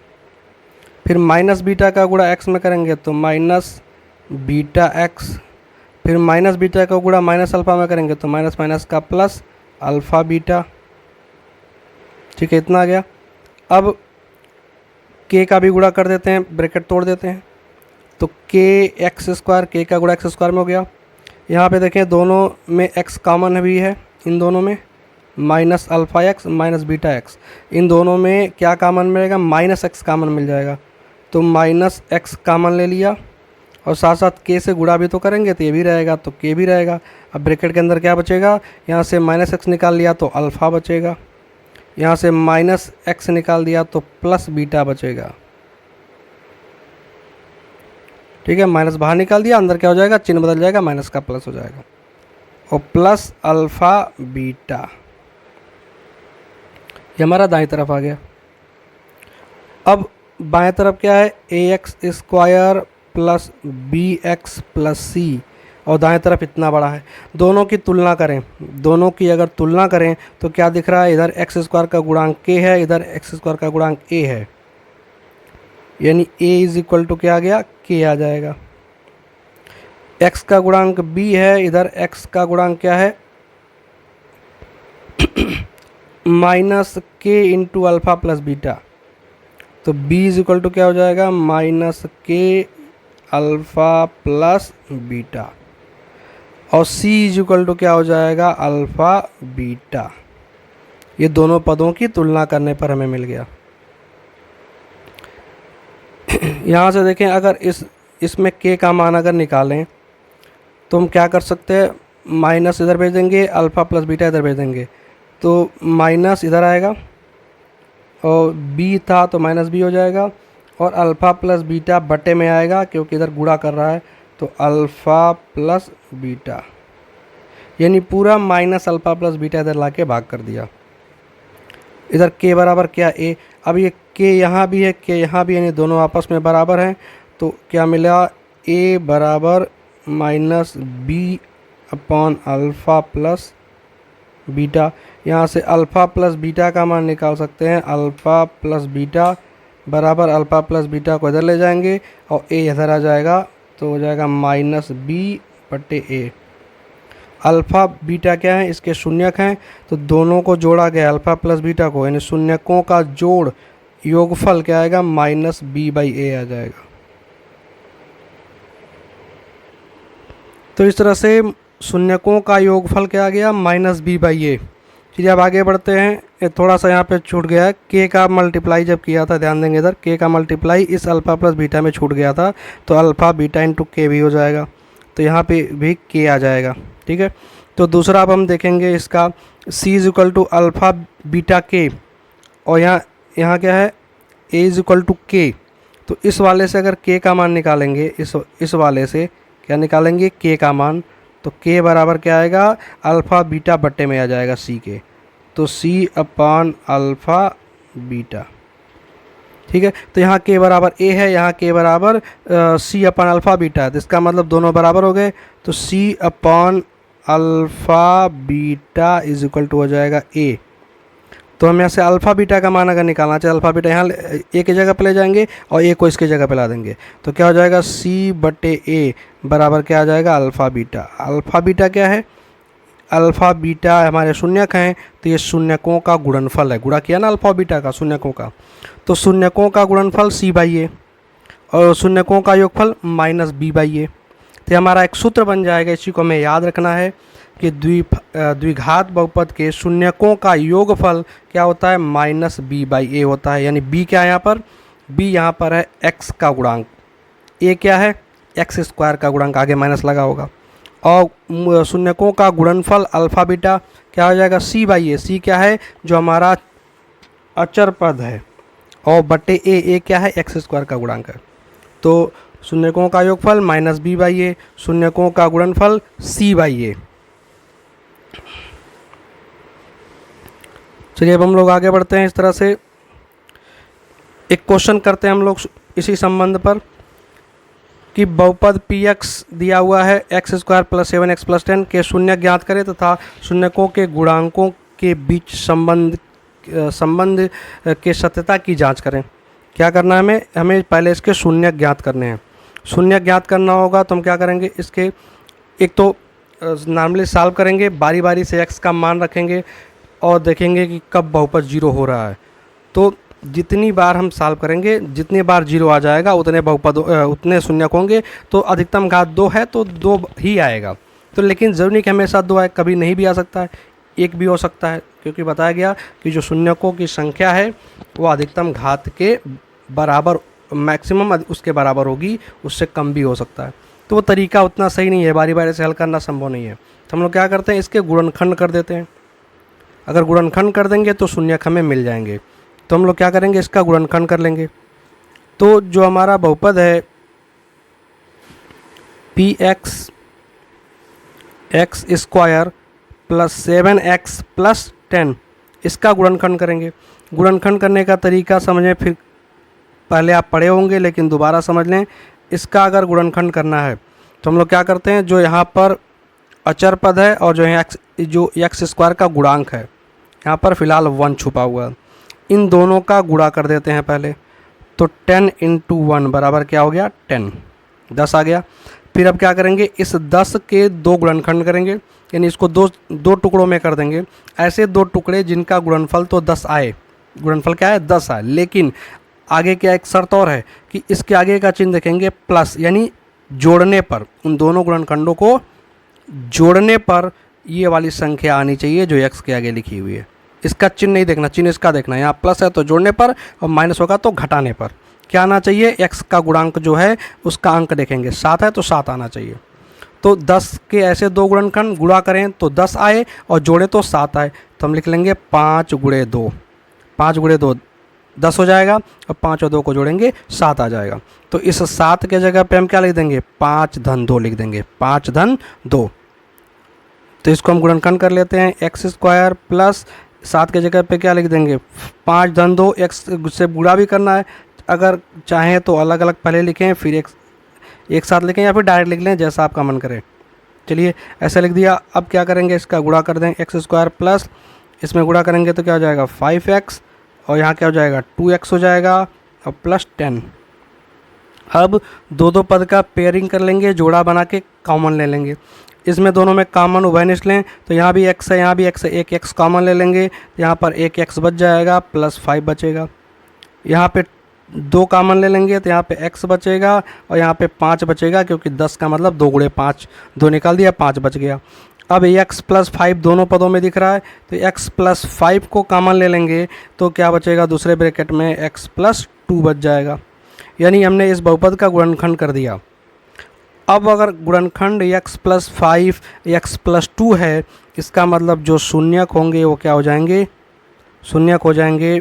फिर माइनस बीटा का गुणा x में करेंगे तो माइनस बीटा x, फिर माइनस बीटा का गुणा माइनस अल्फ़ा में करेंगे तो माइनस माइनस का प्लस अल्फ़ा बीटा। ठीक है, इतना आ गया। अब k का भी गुणा कर देते हैं, ब्रैकेट तोड़ देते हैं, तो k एक्स स्क्वायर, k का गुणा एक्स स्क्वायर में हो गया। यहाँ पे देखें दोनों में x कॉमन भी है, इन दोनों में minus alpha x minus beta x, इन दोनों में क्या कॉमन मिलेगा, माइनस एक्स कॉमन मिल जाएगा। तो माइनस एक्स कॉमन ले लिया और साथ साथ k से गुणा भी तो करेंगे तो ये भी रहेगा, तो k भी रहेगा। अब ब्रैकेट के अंदर क्या बचेगा, यहाँ से माइनस एक्स निकाल लिया तो अल्फ़ा बचेगा, यहाँ से माइनस एक्स निकाल दिया तो प्लस बीटा बचेगा। ठीक है, माइनस बाहर निकाल दिया, अंदर क्या हो जाएगा, चिन्ह बदल जाएगा, माइनस का प्लस हो जाएगा और प्लस अल्फ़ा बीटा। ये हमारा दाईं तरफ आ गया। अब बाएं तरफ क्या है, a x square plus b x plus c, और दाएं तरफ इतना बड़ा है। दोनों की तुलना करें, दोनों की अगर तुलना करें तो क्या दिख रहा है, इधर एक्स स्क्वायर का गुणांक k है, इधर एक्स स्क्वायर का गुणांक a है, यानी a इज इक्वल टू क्या आ गया, k आ जाएगा। x का गुणांक b है, इधर x का गुणांक क्या है, minus k into alpha plus beta, तो b इज इक्वल टू क्या हो जाएगा, minus k alpha plus beta, और c इज इक्वल टू क्या हो जाएगा, अल्फ़ा बीटा। ये दोनों पदों की तुलना करने पर हमें मिल गया। यहाँ से देखें, अगर इसमें k का मान अगर निकालें तो हम क्या कर सकते हैं, माइनस इधर भेज देंगे, अल्फ़ा प्लस बीटा इधर भेज देंगे, तो माइनस इधर आएगा और b था तो माइनस b हो जाएगा, और अल्फ़ा प्लस बीटा बटे में आएगा क्योंकि इधर गुणा कर रहा है, तो अल्फ़ा प्लस बीटा, यानी पूरा माइनस अल्फ़ा प्लस बीटा इधर ला के भाग कर दिया। इधर k बराबर क्या, a। अब ये k यहाँ भी है, k यहाँ भी, यानी दोनों आपस में बराबर हैं, तो क्या मिला, a बराबर minus B upon alpha plus beta. यहाँ से अल्फ़ा प्लस बीटा का मान निकाल सकते हैं, अल्फ़ा प्लस बीटा बराबर अल्फ़ा प्लस बीटा को इधर ले जाएंगे और a इधर आ जाएगा, तो हो जाएगा माइनस बी बटे a। अल्फ़ा बीटा क्या है, इसके शून्यक हैं, तो दोनों को जोड़ा गया अल्फ़ा प्लस बीटा को, यानी शून्यकों का जोड़ योगफल क्या आएगा, माइनस बी बाई ए आ जाएगा। तो इस तरह से शून्यकों का योगफल क्या आ गया, माइनस बी बाई ए। चलिए अब आगे बढ़ते हैं, ये थोड़ा सा यहाँ पे छूट गया है, k का मल्टीप्लाई जब किया था, ध्यान देंगे इधर k का मल्टीप्लाई इस अल्फ़ा प्लस बीटा में छूट गया था, तो अल्फ़ा बीटा इंटू k भी हो जाएगा, तो यहाँ पे भी k आ जाएगा। ठीक है, तो दूसरा अब हम देखेंगे इसका, c is equal to alpha beta k, और यहाँ क्या है, a is equal to k, तो इस वाले से अगर k का मान निकालेंगे, इस वाले से क्या निकालेंगे, k का मान, तो k बराबर क्या आएगा, अल्फ़ा बीटा बट्टे में आ जाएगा c के, तो c अपान अल्फ़ा बीटा। ठीक है, तो यहाँ k बराबर a है, यहाँ k बराबर c अपान अल्फ़ा बीटा है, तो इसका मतलब दोनों बराबर हो गए, तो c upon alpha beta is equal to हो जाएगा a। तो हम यहाँ से अल्फ़ा बीटा का मान अगर निकालना चाहे, अल्फ़ा बीटा यहाँ a की जगह पे ले जाएंगे और a को इसकी जगह पे ला देंगे, तो क्या हो जाएगा, c बटे a बराबर क्या आ जाएगा, अल्फ़ा बीटा। अल्फ़ा बीटा क्या है, अल्फ़ा बीटा हमारे शून्यक हैं, तो ये शून्यकों का गुणनफल है, गुणा किया ना अल्फ़ा बीटा का शून्यकों का, तो शून्यकों का गुणनफल c बाई ए और शून्यकों का योगफल माइनस बी बाई ए। तो हमारा एक सूत्र बन जाएगा, इसी को हमें याद रखना है कि द्विघात बहुपद के शून्यकों का योगफल क्या होता है, माइनस बी बाई ए होता है। यानी बी क्या है यहाँ पर, बी यहाँ पर है एक्स का गुणांक, ए क्या है एक्स स्क्वायर का गुणांक, आगे माइनस लगा होगा, और शून्यकों का गुणनफल अल्फा बीटा क्या हो जाएगा, सी बाई ए, सी क्या है जो हमारा अचर पद है, और बटे ए क्या है एक्स स्क्वायर का गुणांक है। तो शून्यकों का योगफल माइनस बी बाई ए, शून्यकों का गुणनफल सी बाई ए। चलिए अब हम लोग आगे बढ़ते हैं। इस तरह से एक क्वेश्चन करते हैं हम लोग इसी संबंध पर कि बहुपद पी एक्स दिया हुआ है x square plus 7x plus 10 के शून्य ज्ञात करें तथा शून्यकों के गुणांकों के बीच संबंध के सत्यता की जांच करें। क्या करना है हमें पहले इसके शून्य ज्ञात करने हैं। शून्य ज्ञात करना होगा तो हम क्या करेंगे, इसके एक तो नॉर्मली सॉल्व करेंगे, बारी बारी से x का मान रखेंगे और देखेंगे कि कब बहुपद जीरो हो रहा है। तो जितनी बार हम सॉल्व करेंगे, जितनी बार जीरो आ जाएगा उतने बहुपद उतने शून्यक होंगे। तो अधिकतम घात 2 है तो 2 ही आएगा। तो लेकिन ज़रूरी नहीं कि हमेशा 2 आए, कभी नहीं भी आ सकता है, 1 भी हो सकता है, क्योंकि बताया गया कि जो शून्यकों की संख्या है वो अधिकतम घात के बराबर, मैक्सिमम उसके बराबर होगी, उससे कम भी हो सकता है। तो वो तरीका उतना सही नहीं है, बारी बारी से हल करना संभव नहीं है। तो हम लोग क्या करते हैं, इसके गुणनखंड कर देते हैं। अगर गुणनखंड कर देंगे तो शून्यक हमें मिल जाएंगे। तो हम लोग क्या करेंगे, इसका गुणनखंड कर लेंगे। तो जो हमारा बहुपद है P x x square plus 7x plus 10, इसका गुणनखंड करेंगे। गुणनखंड करने का तरीका समझें, फिर पहले आप पढ़े होंगे लेकिन दोबारा समझ लें। इसका अगर गुणनखंड करना है तो हम लोग क्या करते हैं, जो यहाँ पर अचर पद है और जो एक्स स्क्वायर का गुणांक है, यहाँ पर फिलहाल 1 छुपा हुआ है, इन दोनों का गुणा कर देते हैं पहले। तो 10 इंटू 1 बराबर क्या हो गया, 10, 10 आ गया। फिर अब क्या करेंगे, इस 10 के 2 गुणनखंड करेंगे, यानी इसको दो टुकड़ों में कर देंगे। ऐसे 2 टुकड़े जिनका गुणनफल तो 10 आए, गुणनफल क्या है 10 आए, लेकिन आगे क्या एक शर्त और है कि इसके आगे का चिन्ह देखेंगे प्लस, यानी जोड़ने पर, उन दोनों गुणनखंडों को जोड़ने पर ये वाली संख्या आनी चाहिए जो x के आगे लिखी हुई है। इसका चिन्ह नहीं देखना, चिन्ह इसका देखना, यहाँ प्लस है तो जोड़ने पर और माइनस होगा तो घटाने पर क्या आना चाहिए, x का गुणांक जो है उसका अंक देखेंगे, 7 है तो 7 आना चाहिए। तो 10 के ऐसे 2 गुणनखंड गुणा करें तो 10 आए और जोड़े तो 7 आए, तो हम लिख लेंगे 5 गुणे 2, 5 गुणे 2 10 हो जाएगा, और 5 और 2 को जोड़ेंगे 7 आ जाएगा। तो इस 7 के जगह पे हम क्या लिख देंगे, 5 धन 2 लिख देंगे, 5 धन 2। तो इसको हम गुणनखंड कर लेते हैं, एक्स स्क्वायर प्लस 7 के जगह पे क्या लिख देंगे, 5 धन 2, एक्स से गुणा भी करना है, अगर चाहें तो अलग अलग पहले लिखें फिर एक साथ लिखें, या फिर डायरेक्ट लिख लें जैसा आपका मन करे। चलिए ऐसा लिख दिया। अब क्या करेंगे, इसका गुणा कर दें, एक्स स्क्वायर प्लस इसमें गुणा करेंगे तो क्या हो जाएगा 5x, और यहाँ क्या हो जाएगा 2x हो जाएगा, और प्लस 10। अब दो पद का पेयरिंग कर लेंगे, जोड़ा बना के कॉमन ले लेंगे। इसमें दोनों में कॉमन उभयनिष्ठ लें, तो यहाँ भी x है यहाँ भी x है, एक x कॉमन ले लेंगे, यहाँ पर एक x बच जाएगा, प्लस 5 बचेगा। यहाँ पे 2 कॉमन ले लेंगे तो यहाँ पे x बचेगा, और यहाँ पे 5 बचेगा, क्योंकि 10 का मतलब 2 गुणे 5, 2 निकाल दिया 5 बच गया। अब x प्लस 5 दोनों पदों में दिख रहा है, तो x प्लस 5 को कॉमन ले लेंगे तो क्या बचेगा, दूसरे ब्रैकेट में x प्लस 2 बच जाएगा। यानी हमने इस बहुपद का गुणनखंड कर दिया। अब अगर गुणनखंड x प्लस 5 x प्लस 2 है, इसका मतलब जो शून्यक होंगे वो क्या हो जाएंगे, शून्यक हो जाएंगे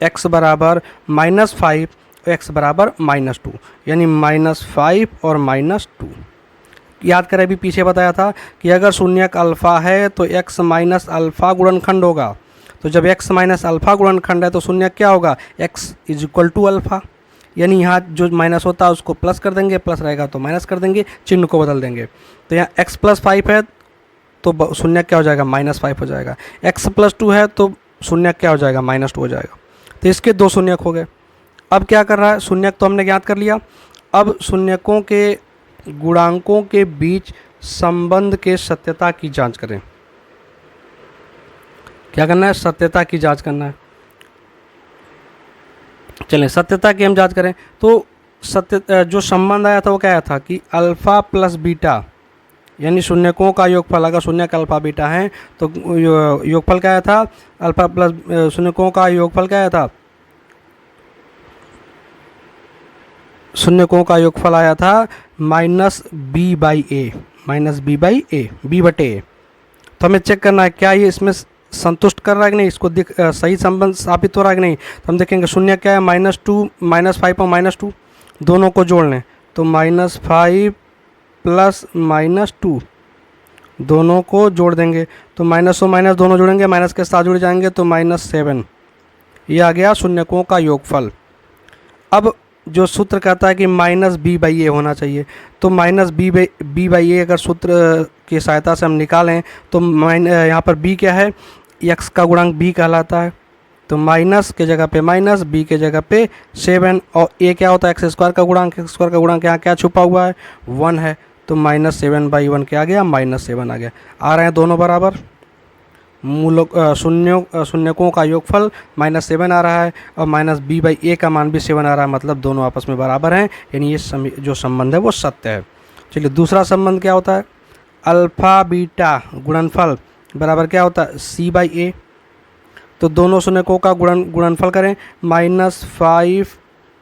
x बराबर -5, x बराबर -2, यानी -5 और -2। याद करें अभी पीछे बताया था कि अगर शून्यक अल्फ़ा है तो x माइनस अल्फ़ा गुणनखंड होगा। तो जब x माइनस अल्फ़ा गुणनखंड है तो शून्यक क्या होगा, x is equal to alpha, यानी यहाँ जो माइनस होता है उसको प्लस कर देंगे, प्लस रहेगा तो माइनस कर देंगे, चिन्ह को बदल देंगे। तो यहाँ x प्लस 5 है तो शून्यक क्या हो जाएगा, -5 हो जाएगा। x प्लस 2 है तो शून्यक क्या हो जाएगा, -2 हो जाएगा। तो इसके 2 शून्यक हो गए। अब क्या कर रहा है, शून्यक तो हमने ज्ञात कर लिया। अब शून्यकों के गुणांकों के बीच संबंध के सत्यता की जांच करें। क्या करना है, सत्यता की जांच करना है। चलें सत्यता की हम जांच करें। तो जो संबंध आया था वो क्या आया था कि अल्फ़ा प्लस बीटा, यानी शून्यकों का योगफल, अगर शून्यक अल्फा बीटा है तो योगफल क्या आया था, अल्फा प्लस शून्यकों का योगफल क्या आया था, शून्यकों का योगफल आया था minus B by A, minus B by A, B बटे ए। तो हमें चेक करना है क्या ये इसमें संतुष्ट कर रहा है कि नहीं, इसको सही संबंध स्थापित हो रहा है कि नहीं। तो हम देखेंगे शून्य क्या है, -2 -5 और -2 दोनों को जोड़ लें तो -5 प्लस -2 दोनों को जोड़ देंगे तो माइनस और माइनस दोनों जुड़ेंगे, माइनस के साथ जुड़ जाएंगे तो -7। ये आ गया शून्यकों का योगफल। अब जो सूत्र कहता है कि माइनस बी बाई ए होना चाहिए, तो माइनस बी बाई ए अगर सूत्र की सहायता से हम निकालें तो यहाँ पर बी क्या है, एक्स का गुणांक बी कहलाता है, तो माइनस के जगह पे माइनस, बी के जगह पे 7 और ए क्या होता है एक्स स्क्वायर का गुणांक, एक्स स्क्वायर का गुणांक यहाँ क्या छुपा हुआ है 1 है, तो -7/1 क्या आ गया, -7 आ गया। आ रहे हैं दोनों बराबर, मूलों शून्यकों का योगफल -7 आ रहा है और -b बाई ए का मान भी 7 आ रहा है, मतलब दोनों आपस में बराबर हैं, यानी ये जो संबंध है वो सत्य है। चलिए दूसरा संबंध क्या होता है, अल्फ़ा बीटा गुणनफल बराबर क्या होता है c बाई ए। तो दोनों शून्यकों का गुणनफल करें, -5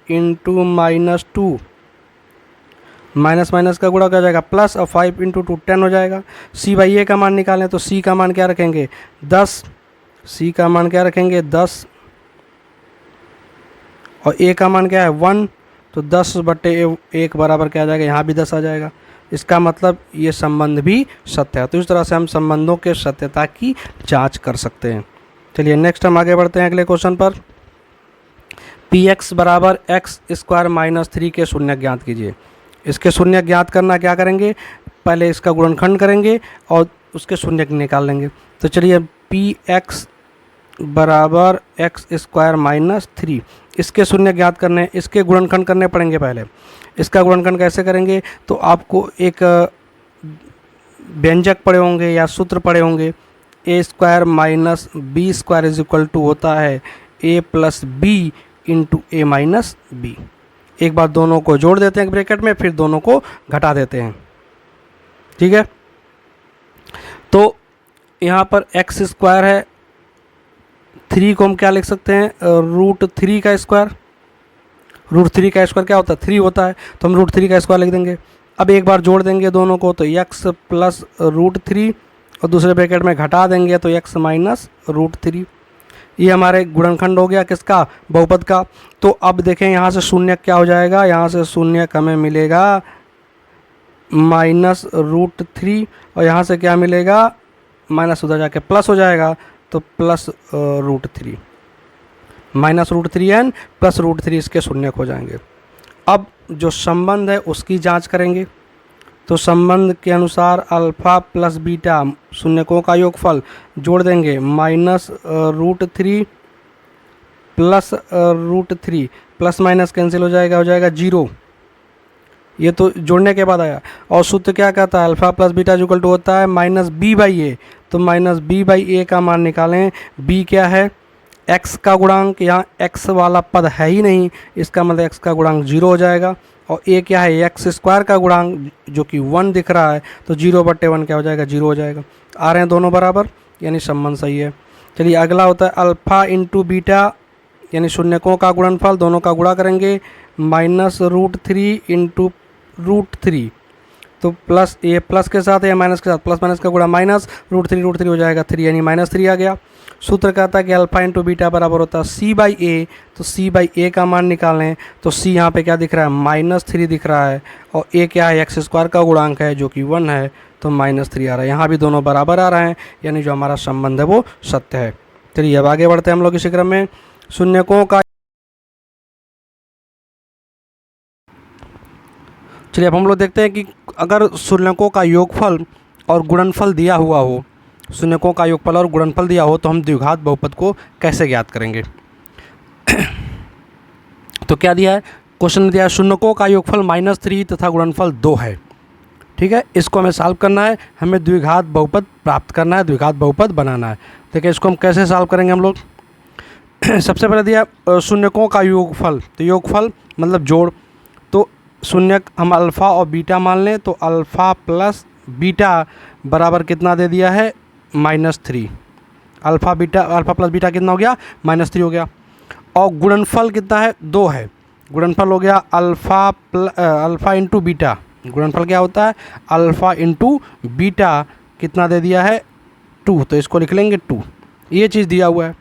इंटू -2, माइनस माइनस का गुणा क्या जाएगा प्लस, और 5 इंटू 2 10 हो जाएगा। c बाई ए का मान निकालें तो c का मान क्या रखेंगे 10, c का मान क्या रखेंगे 10 और a का मान क्या है 1, तो 10/1 बराबर क्या आ जाएगा, यहाँ भी 10 आ जाएगा। इसका मतलब ये संबंध भी सत्य है। तो इस तरह से हम संबंधों के सत्यता की जांच कर सकते हैं। चलिए नेक्स्ट हम आगे बढ़ते हैं अगले क्वेश्चन पर। px बराबर x² - 3 के शून्य ज्ञात कीजिए। इसके शून्य ज्ञात करना क्या करेंगे, पहले इसका गुणनखंड करेंगे और उसके शून्य निकाल लेंगे। तो चलिए px बराबर x² - 3, इसके शून्य ज्ञात करने, इसके गुणनखंड करने पड़ेंगे। पहले इसका गुणनखंड कैसे करेंगे, तो आपको एक व्यंजक पढ़े होंगे या सूत्र पढ़े होंगे, a² - b² होता है a + b into a - b। एक बार दोनों को जोड़ देते हैं ब्रैकेट में, फिर दोनों को घटा देते हैं, ठीक है। तो यहाँ पर x² है, 3 को हम क्या लिख सकते हैं, √3 का स्क्वायर। √3 का स्क्वायर क्या होता है 3 होता है, तो हम √3 का स्क्वायर लिख देंगे। अब एक बार जोड़ देंगे दोनों को तो x + √3 और दूसरे ब्रैकेट में घटा देंगे तो x - √3। ये हमारे गुणनखंड हो गया किसका, बहुपद का। तो अब देखें यहाँ से शून्य क्या हो जाएगा, यहाँ से शून्य हमें मिलेगा -√3 और यहाँ से क्या मिलेगा, माइनस उधर जाके प्लस हो जाएगा, तो +√3 -√3n + √3 इसके शून्य हो जाएंगे। अब जो संबंध है उसकी जांच करेंगे। तो संबंध के अनुसार अल्फ़ा प्लस बीटा शून्यकों का योगफल जोड़ देंगे, -√3 + √3, प्लस माइनस कैंसिल हो जाएगा 0। ये तो जोड़ने के बाद आया। और सूत्र क्या कहता है, अल्फ़ा प्लस बीटा = होता है -b बाई ए। तो -b बाई ए का मान निकालें, b क्या है x का गुणांक, यहाँ x वाला पद है ही नहीं, इसका मतलब x का गुणांक 0 हो जाएगा। और a क्या है x² का गुणांक जो कि 1 दिख रहा है, तो 0/1 क्या हो जाएगा 0 हो जाएगा। आ रहे हैं दोनों बराबर, यानी संबंध सही है। चलिए अगला होता है अल्फ़ा इंटू बीटा, यानी शून्यकों का गुणनफल, दोनों का गुणा करेंगे, -√3 इंटू √3, तो प्लस ये प्लस के साथ या माइनस के साथ, प्लस माइनस का गुणा -√3 हो जाएगा 3, यानी -3 आ गया। सूत्र कहता है कि अल्फ़ा इंटू बीटा बराबर होता है c बाई ए। तो c बाई ए का मान निकालें तो c यहाँ पे क्या दिख रहा है -3 दिख रहा है, और a क्या है x² का गुणांक है जो कि 1 है, तो -3 आ रहा है। यहाँ भी दोनों बराबर आ रहे हैं, यानी जो हमारा संबंध है वो सत्य है। चलिए अब आगे बढ़ते हैं हम लोग इसी क्रम में। शून्यकों का, चलिए अब हम लोग देखते हैं कि अगर शून्यकों का योगफल और गुणनफल दिया हुआ हो, शून्यकों का योगफल और गुणनफल दिया हो, तो हम द्विघात बहुपद को कैसे ज्ञात करेंगे। तो क्या दिया है, क्वेश्चन में दिया है शून्यकों का योगफल -3 तथा गुणनफल 2 है, ठीक है। इसको हमें सॉल्व करना है, हमें द्विघात बहुपद प्राप्त करना है, द्विघात बहुपद बनाना है। देखिए इसको हम कैसे सॉल्व करेंगे हम लोग। सबसे पहले दिया शून्यकों का योगफल, तो योगफल मतलब जोड़, तो शून्यक हम अल्फ़ा और बीटा मान लें, तो अल्फ़ा प्लस बीटा बराबर कितना दे दिया है, -3। अल्फ़ा प्लस बीटा कितना हो गया, -3 हो गया। और गुणनफल कितना है, 2 है। गुणनफल हो गया अल्फ़ा इंटू बीटा। गुणनफल क्या होता है, अल्फ़ा इंटू बीटा कितना दे दिया है, 2। तो इसको लिख लेंगे 2। ये चीज़ दिया हुआ है।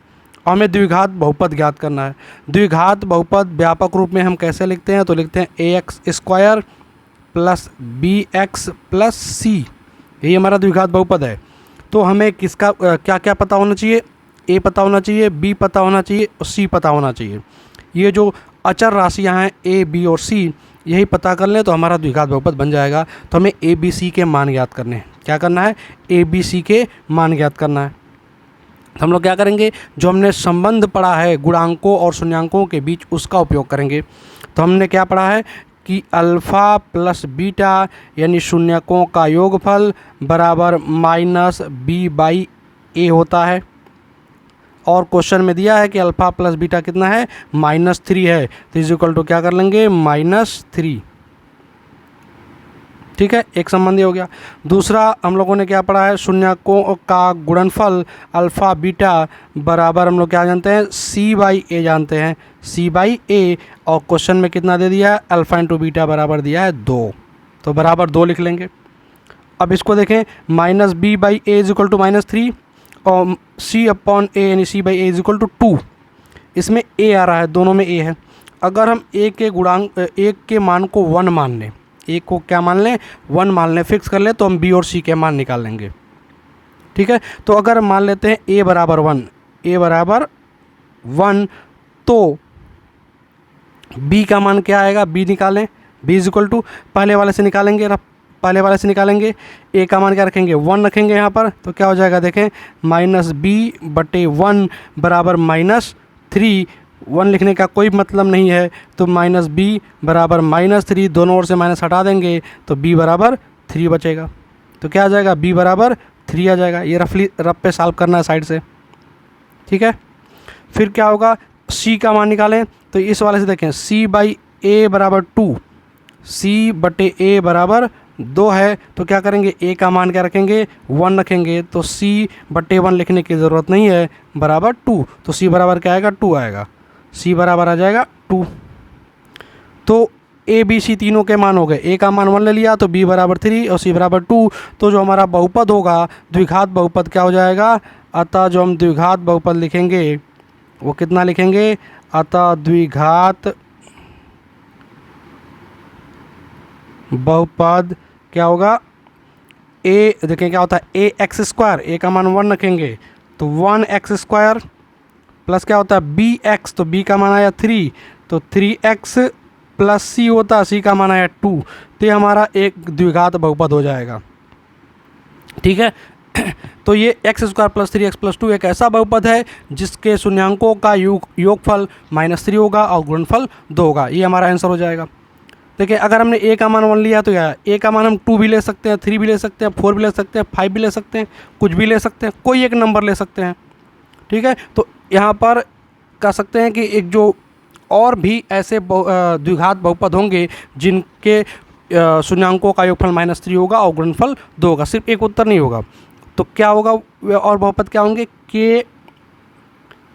और हमें द्विघात बहुपद ज्ञात करना है। द्विघात बहुपद व्यापक रूप में हम कैसे लिखते हैं, तो लिखते हैं ax² plus bx plus c। यही हमारा द्विघात बहुपद है। तो हमें किसका क्या क्या पता होना चाहिए, a पता होना चाहिए, b पता होना चाहिए और c पता होना चाहिए। ये जो अचर राशियां हैं a, b और c, यही पता कर लें तो हमारा द्विघात बहुपद बन जाएगा। तो हमें a, b, c के मान ज्ञात करने हैं। क्या करना है, a, b, c के मान ज्ञात करना है। तो हम लोग क्या करेंगे, जो हमने संबंध पढ़ा है गुणांकों और शून्यांकों के बीच, उसका उपयोग करेंगे। तो हमने क्या पढ़ा है कि अल्फ़ा प्लस बीटा यानी शून्यकों का योगफल बराबर -b/a होता है। और क्वेश्चन में दिया है कि अल्फ़ा प्लस बीटा कितना है, -3 है। तो इज इक्वल टू क्या कर लेंगे, -3। ठीक है, एक संबंधी हो गया। दूसरा हम लोगों ने क्या पढ़ा है, शून्यकों का गुणनफल अल्फ़ा बीटा बराबर हम लोग क्या जानते हैं, c/a जानते हैं, c/a। और क्वेश्चन में कितना दे दिया है, अल्फ़ा इंटू बीटा बराबर दिया है 2। तो बराबर 2 लिख लेंगे। अब इसको देखें, -b/a इज इक्वल टू -3 और c/a यानी c/a इज इक्वल टू 2। इसमें a आ रहा है, दोनों में a है। अगर हम a के मान को 1 मान लें, a को क्या मान लें, 1 मान लें, फिक्स कर लें, तो हम b और c के मान निकाल लेंगे। ठीक है, तो अगर मान लेते हैं a बराबर 1, तो b का मान क्या आएगा, b निकालें। b इज इक्वल टू पहले वाले से निकालेंगे, a का मान क्या रखेंगे, 1 रखेंगे यहाँ पर। तो क्या हो जाएगा, देखें, -b/1 बराबर -3। 1 लिखने का कोई मतलब नहीं है, तो -b बराबर -3, दोनों ओर से माइनस हटा देंगे तो b बराबर 3 बचेगा। तो क्या आ जाएगा, b बराबर 3 आ जाएगा। ये रफ पे सॉल्व करना है साइड से। ठीक है, फिर क्या होगा, c का मान निकालें। तो इस वाले से देखें, c/a बराबर 2, c/a बराबर 2 है। तो क्या करेंगे, a का मान क्या रखेंगे, 1 रखेंगे। तो c/1 लिखने की ज़रूरत नहीं है, बराबर 2। तो c बराबर क्या आएगा, 2 आएगा। c बराबर आ जाएगा 2। तो a, b, c तीनों के मान हो गए। a का मान 1 ले लिया तो b बराबर 3 और c बराबर 2। तो जो हमारा बहुपद होगा, द्विघात बहुपद क्या हो जाएगा, अतः जो हम द्विघात बहुपद लिखेंगे वो कितना लिखेंगे, अतः द्विघात बहुपद क्या होगा, a देखें क्या होता है, ax², a का मान 1 रखेंगे तो 1x² प्लस क्या होता है, bx, तो b का मान आया 3, तो 3x प्लस c होता है, c का मान आया 2। तो ये हमारा एक द्विघात बहुपद हो जाएगा। ठीक है, तो ये x² प्लस 3x प्लस 2 एक ऐसा बहुपद है जिसके शून्यांकों का योगफल -3 होगा और गुणनफल 2 होगा। ये हमारा आंसर हो जाएगा। देखिए, अगर हमने a का मान 1 लिया तो क्या, a का मान हम 2 भी ले सकते हैं, 3 भी ले सकते हैं, 4 भी ले सकते हैं, 5 भी ले सकते हैं, कुछ भी ले सकते हैं, कोई एक नंबर ले सकते हैं। ठीक है, तो यहाँ पर कह सकते हैं कि एक जो और भी ऐसे द्विघात बहुपद होंगे जिनके शून्यांकों का योगफल -3 होगा और गुणनफल 2 होगा। सिर्फ एक उत्तर नहीं होगा, तो क्या होगा, और बहुपद क्या होंगे, k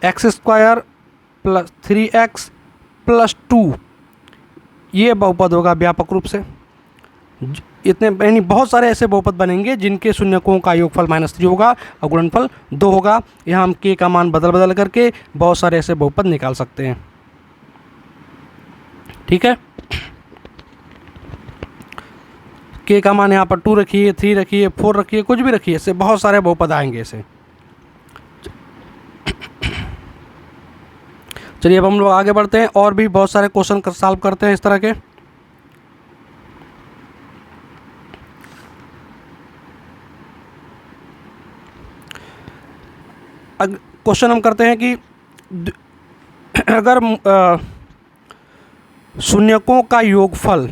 x² plus 3x plus 2, ये बहुपद होगा व्यापक रूप से। इतने यानी बहुत सारे ऐसे बहुपद बनेंगे जिनके शून्यकों का योगफल -3 होगा और गुणनफल 2 होगा। यहाँ हम k का मान बदल करके बहुत सारे ऐसे बहुपद निकाल सकते हैं। ठीक है, k का मान यहाँ पर 2 रखिए, 3 रखिए, 4 रखिए, कुछ भी रखिए, इससे बहुत सारे बहुपद आएंगे ऐसे। चलिए अब हम लोग आगे बढ़ते हैं और भी बहुत सारे क्वेश्चन सॉल्व करते हैं इस तरह के। क्वेश्चन हम करते हैं कि अगर शून्यकों का योगफल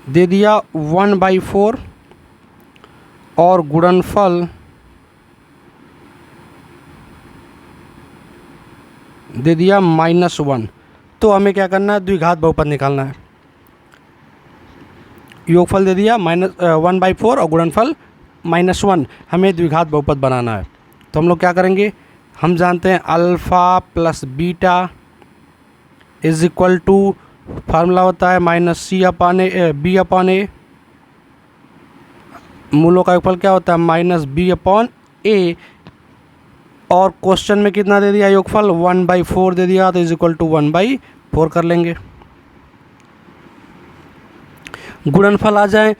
दे दिया 1/4 और गुणनफल दे दिया -1। तो हमें क्या करना है, द्विघात बहुपद निकालना है। योगफल दे दिया -1/4 और गुणनफल -1, हमें द्विघात बहुपद बनाना है। तो हम लोग क्या करेंगे, हम जानते हैं alpha plus beta is equal to, formula होता है -c/b/a, मूलों का योगफल क्या होता है -b/a, और क्वेश्चन में कितना दे दिया योगफल 1/4 दे दिया, तो इज इक्वल टू 1/4 कर लेंगे। गुणनफल आ जाए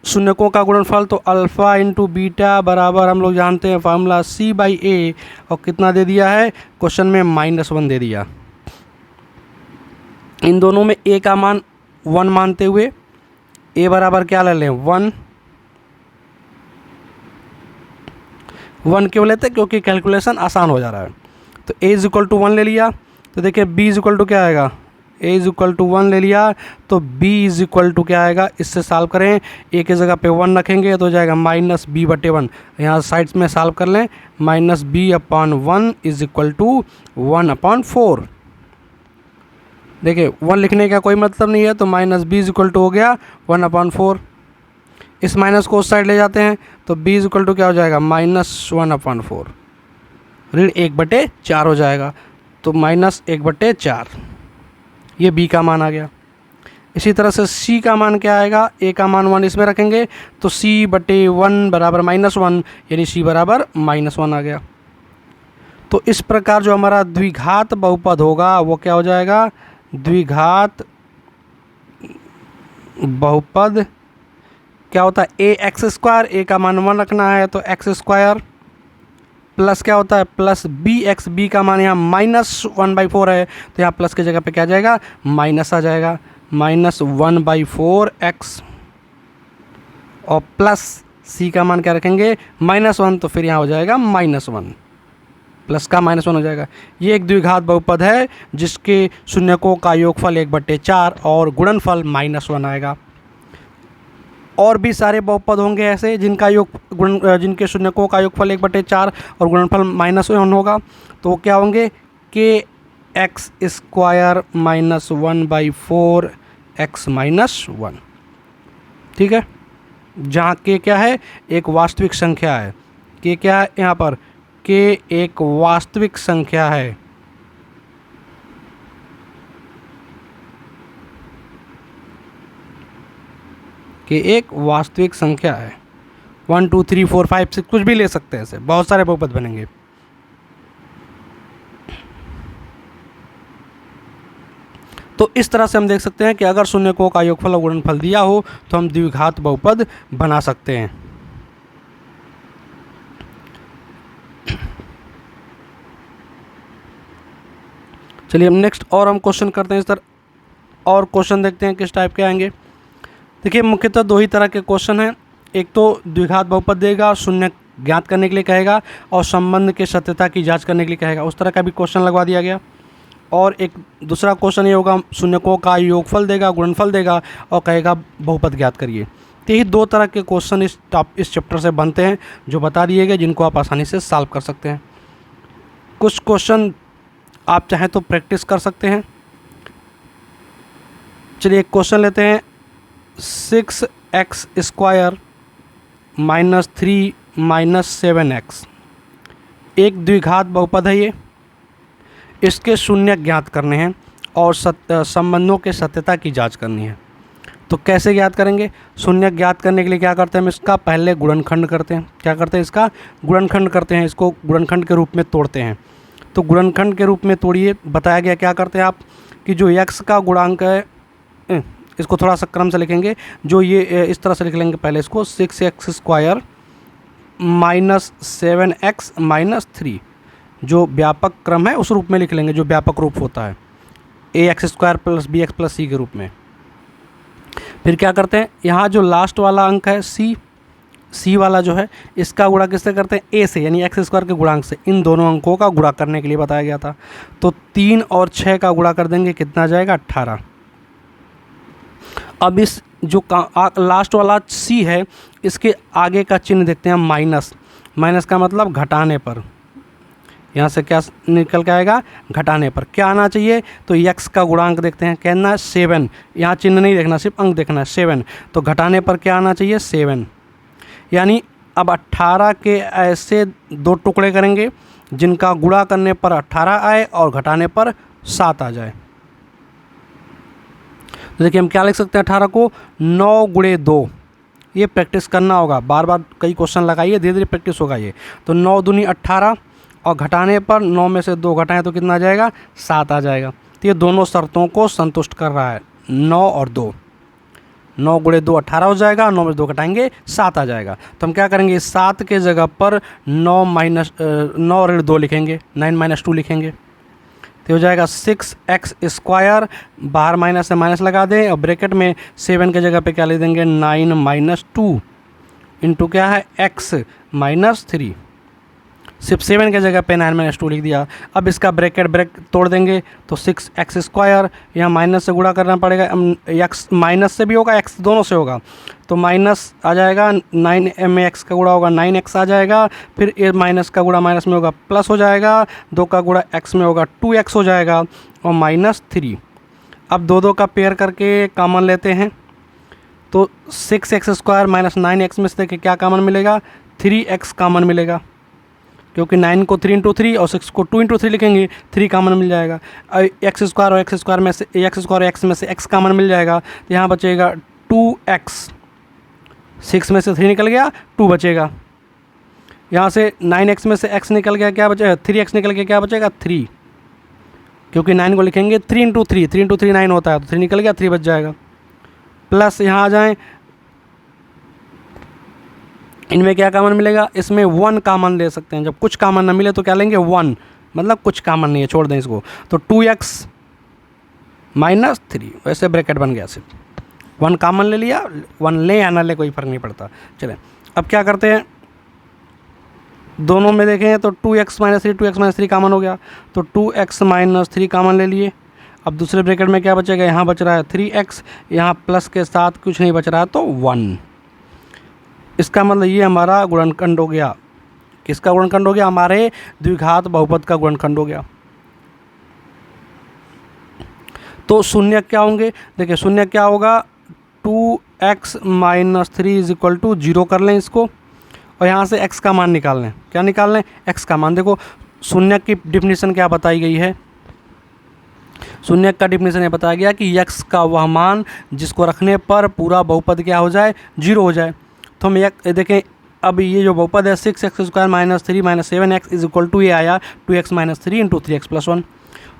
शून्यकों का गुणनफल, तो अल्फ़ा इंटू बीटा बराबर हम लोग जानते हैं फार्मूला c/a, और कितना दे दिया है क्वेश्चन में -1 दे दिया। इन दोनों में a का मान 1 मानते हुए a बराबर क्या ले लें 1 क्यों लेते हैं, क्योंकि कैलकुलेशन आसान हो जा रहा है। तो a इज इक्वल टू 1 ले लिया, तो देखिए b इज इक्वल टू क्या आएगा, a इज इक्वल टू 1 ले लिया, तो b इज इक्वल टू क्या आएगा, इससे सॉल्व करें, a की जगह पे 1 रखेंगे तो हो जाएगा -b/1। यहाँ साइड्स में सॉल्व कर लें, -b/1 इज इक्वल टू 1/4। देखिए 1 लिखने का कोई मतलब नहीं है, तो -b इज इक्वल टू हो गया 1/4। इस माइनस को उस साइड ले जाते हैं, तो b इज इक्वल टू क्या हो जाएगा -1/4, ऋण 1/4 हो जाएगा, तो -1/4, ये b का मान आ गया। इसी तरह से c का मान क्या आएगा, a का मान 1 इसमें रखेंगे, तो c/1 बराबर -1, यानी c बराबर -1 आ गया। तो इस प्रकार जो हमारा द्विघात बहुपद होगा वो क्या हो जाएगा, द्विघात बहुपद क्या होता है ax², a का मान 1 रखना है तो x² प्लस क्या होता है प्लस bx, b का मान यहाँ -1/4 है, तो यहाँ प्लस की जगह पे क्या जाएगा माइनस आ जाएगा, -1/4x, और प्लस c का मान क्या रखेंगे -1, तो फिर यहाँ हो जाएगा -1, प्लस का -1 हो जाएगा। ये एक द्विघात बहुपद है जिसके शून्यकों का योगफल 1/4 और गुणनफल -1 आएगा। और भी सारे बहुपद होंगे ऐसे जिनके शून्यकों का योगफल 1/4 और गुणनफल -1 होगा, तो वो क्या होंगे kx² -1/4x -1, ठीक है। जहाँ k क्या है एक वास्तविक संख्या है, k क्या है यहाँ पर, k एक वास्तविक संख्या है, कि एक वास्तविक संख्या है। 1 2 3 4 5 6 कुछ भी ले सकते हैं, ऐसे बहुत सारे बहुपद बनेंगे। तो इस तरह से हम देख सकते हैं कि अगर शून्यकों का योगफल और गुणनफल दिया हो तो हम द्विघात बहुपद बना सकते हैं। चलिए हम नेक्स्ट और हम क्वेश्चन करते हैं इस तरह, और क्वेश्चन देखते हैं किस टाइप के आएंगे। देखिए मुख्यतः 2 ही तरह के क्वेश्चन हैं, एक तो द्विघात बहुपद देगा, शून्य ज्ञात करने के लिए कहेगा, और संबंध के सत्यता की जांच करने के लिए कहेगा, उस तरह का भी क्वेश्चन लगवा दिया गया। और एक दूसरा क्वेश्चन ये होगा, शून्यकों का योगफल देगा, गुणनफल देगा और कहेगा बहुपद ज्ञात करिए। तो यही 2 तरह के क्वेश्चन इस चैप्टर से बनते हैं जो बता दिए गए, जिनको आप आसानी से सॉल्व कर सकते हैं। कुछ क्वेश्चन आप चाहें तो प्रैक्टिस कर सकते हैं। चलिए एक क्वेश्चन लेते हैं, 6x² -3 -7x एक द्विघात बहुपद है ये, इसके शून्य ज्ञात करने हैं और संबंधों के सत्यता की जांच करनी है। तो कैसे ज्ञात करेंगे, शून्य ज्ञात करने के लिए क्या करते हैं हम इसका पहले गुणनखंड करते हैं, क्या करते हैं इसका गुणनखंड करते हैं, इसको गुणनखंड के रूप में तोड़ते हैं। तो गुणनखंड के रूप में तोड़िए, बताया गया क्या करते हैं आप कि जो x का गुणांक है, इसको थोड़ा सा क्रम से लिखेंगे, जो ये इस तरह से लिख लेंगे पहले इसको 6x² -7x -3, जो व्यापक क्रम है उस रूप में लिख लेंगे, जो व्यापक रूप होता है ax² + bx + c के रूप में। फिर क्या करते हैं, यहाँ जो लास्ट वाला अंक है c वाला जो है, इसका गुणा किससे करते हैं a से, यानी x² के गुणांक से। इन दोनों अंकों का गुणा करने के लिए बताया गया था। तो 3 और 6 का गुणा कर देंगे, कितना जाएगा 18। अब इस जो लास्ट वाला c है, इसके आगे का चिन्ह देखते हैं माइनस। माइनस का मतलब घटाने पर, यहाँ से क्या निकल के आएगा, घटाने पर क्या आना चाहिए, तो x का गुणांक देखते हैं, कहना है 7, यहाँ चिन्ह नहीं देखना, सिर्फ अंक देखना है 7, तो घटाने पर क्या आना चाहिए 7। यानी अब 18 के ऐसे 2 टुकड़े करेंगे जिनका गुणा करने पर 18 आए और घटाने पर 7 आ जाए। तो देखिए हम क्या लिख सकते हैं, 18 को 9 गुणे 2, ये प्रैक्टिस करना होगा, बार बार कई क्वेश्चन लगाइए, धीरे धीरे प्रैक्टिस होगा ये। तो 9 दूनी 18 और घटाने पर 9 में से 2 घटाएं तो कितना आ जाएगा, 7 आ जाएगा। तो ये दोनों शर्तों को संतुष्ट कर रहा है, 9 और 2। 9 गुणे 2 18 हो जाएगा, 9 में 2 घटाएंगे 7 आ जाएगा। तो हम क्या करेंगे, 7 के जगह पर 9 ऋण 2 लिखेंगे, 9 - 2 लिखेंगे, तो हो जाएगा 6x², बाहर माइनस से माइनस लगा दें और ब्रैकेट में 7 के जगह पे क्या लिख देंगे, 9 - 2 इंटू क्या है, x - 3। सिर्फ 7 के जगह पे 9 - 2 लिख दिया। अब इसका ब्रैकेट तोड़ देंगे तो 6x², यहाँ माइनस से गुणा करना पड़ेगा, x माइनस से भी होगा, x दोनों से होगा, तो माइनस आ जाएगा, 9 में x का गुणा होगा 9x आ जाएगा, फिर ये माइनस का गुणा माइनस में होगा प्लस हो जाएगा, 2 का गुणा x में होगा 2x हो जाएगा और -3। अब 2 का पेयर करके कॉमन लेते हैं, तो 6x² - 9x में से देखिए क्या कॉमन मिलेगा, 3x कॉमन मिलेगा, क्योंकि 9 को 3 × 3 और 6 को 2 × 3 लिखेंगे, 3 कॉमन मिल जाएगा। x² और x² में से x² और x में से x कॉमन मिल जाएगा, तो यहाँ बचेगा 2x, 6 में से 3 निकल गया, 2 बचेगा। यहाँ से 9x में से x निकल गया, क्या बचेगा, 3x निकल गया, क्या बचेगा 3, क्योंकि 9 को लिखेंगे 3 × 3, 3 × 3 9 होता है, तो 3 निकल गया, 3 बच जाएगा। प्लस यहाँ आ जाएँ, इनमें क्या कॉमन मिलेगा, इसमें 1 कॉमन ले सकते हैं। जब कुछ कॉमन ना मिले तो क्या लेंगे, 1, मतलब कुछ कॉमन नहीं है, छोड़ दें इसको। तो 2x - 3, वैसे ब्रैकेट बन गया, सिर्फ 1 कॉमन ले लिया, 1 ले या ना ले कोई फ़र्क नहीं पड़ता। चलें अब क्या करते हैं, दोनों में देखें तो 2x - 3 2x - 3 कॉमन हो गया, तो 2x - 3 कॉमन ले लिए। अब दूसरे ब्रैकेट में क्या बचेगा, यहाँ बच रहा है 3x, यहाँ प्लस के साथ कुछ नहीं बच रहा है, तो 1। इसका मतलब ये हमारा गुणनखंड हो गया। किसका गुणनखंड हो गया, हमारे द्विघात बहुपद का गुणनखंड हो गया। तो शून्य क्या होंगे, देखिए शून्य क्या होगा, 2x - 3 = 0 कर लें इसको, और यहाँ से x का मान निकाल लें। क्या निकाल लें, x का मान। देखो शून्य की डिफिनीशन क्या बताई गई है, शून्य का डिफिनीशन ये बताया गया कि x का वह मान जिसको रखने पर पूरा बहुपद क्या हो जाए, 0 हो जाए। तो हम देखें, अब ये जो बहुपद है 6x² - 3 - 7x = ये आया 2x - 3 × 3x + 1।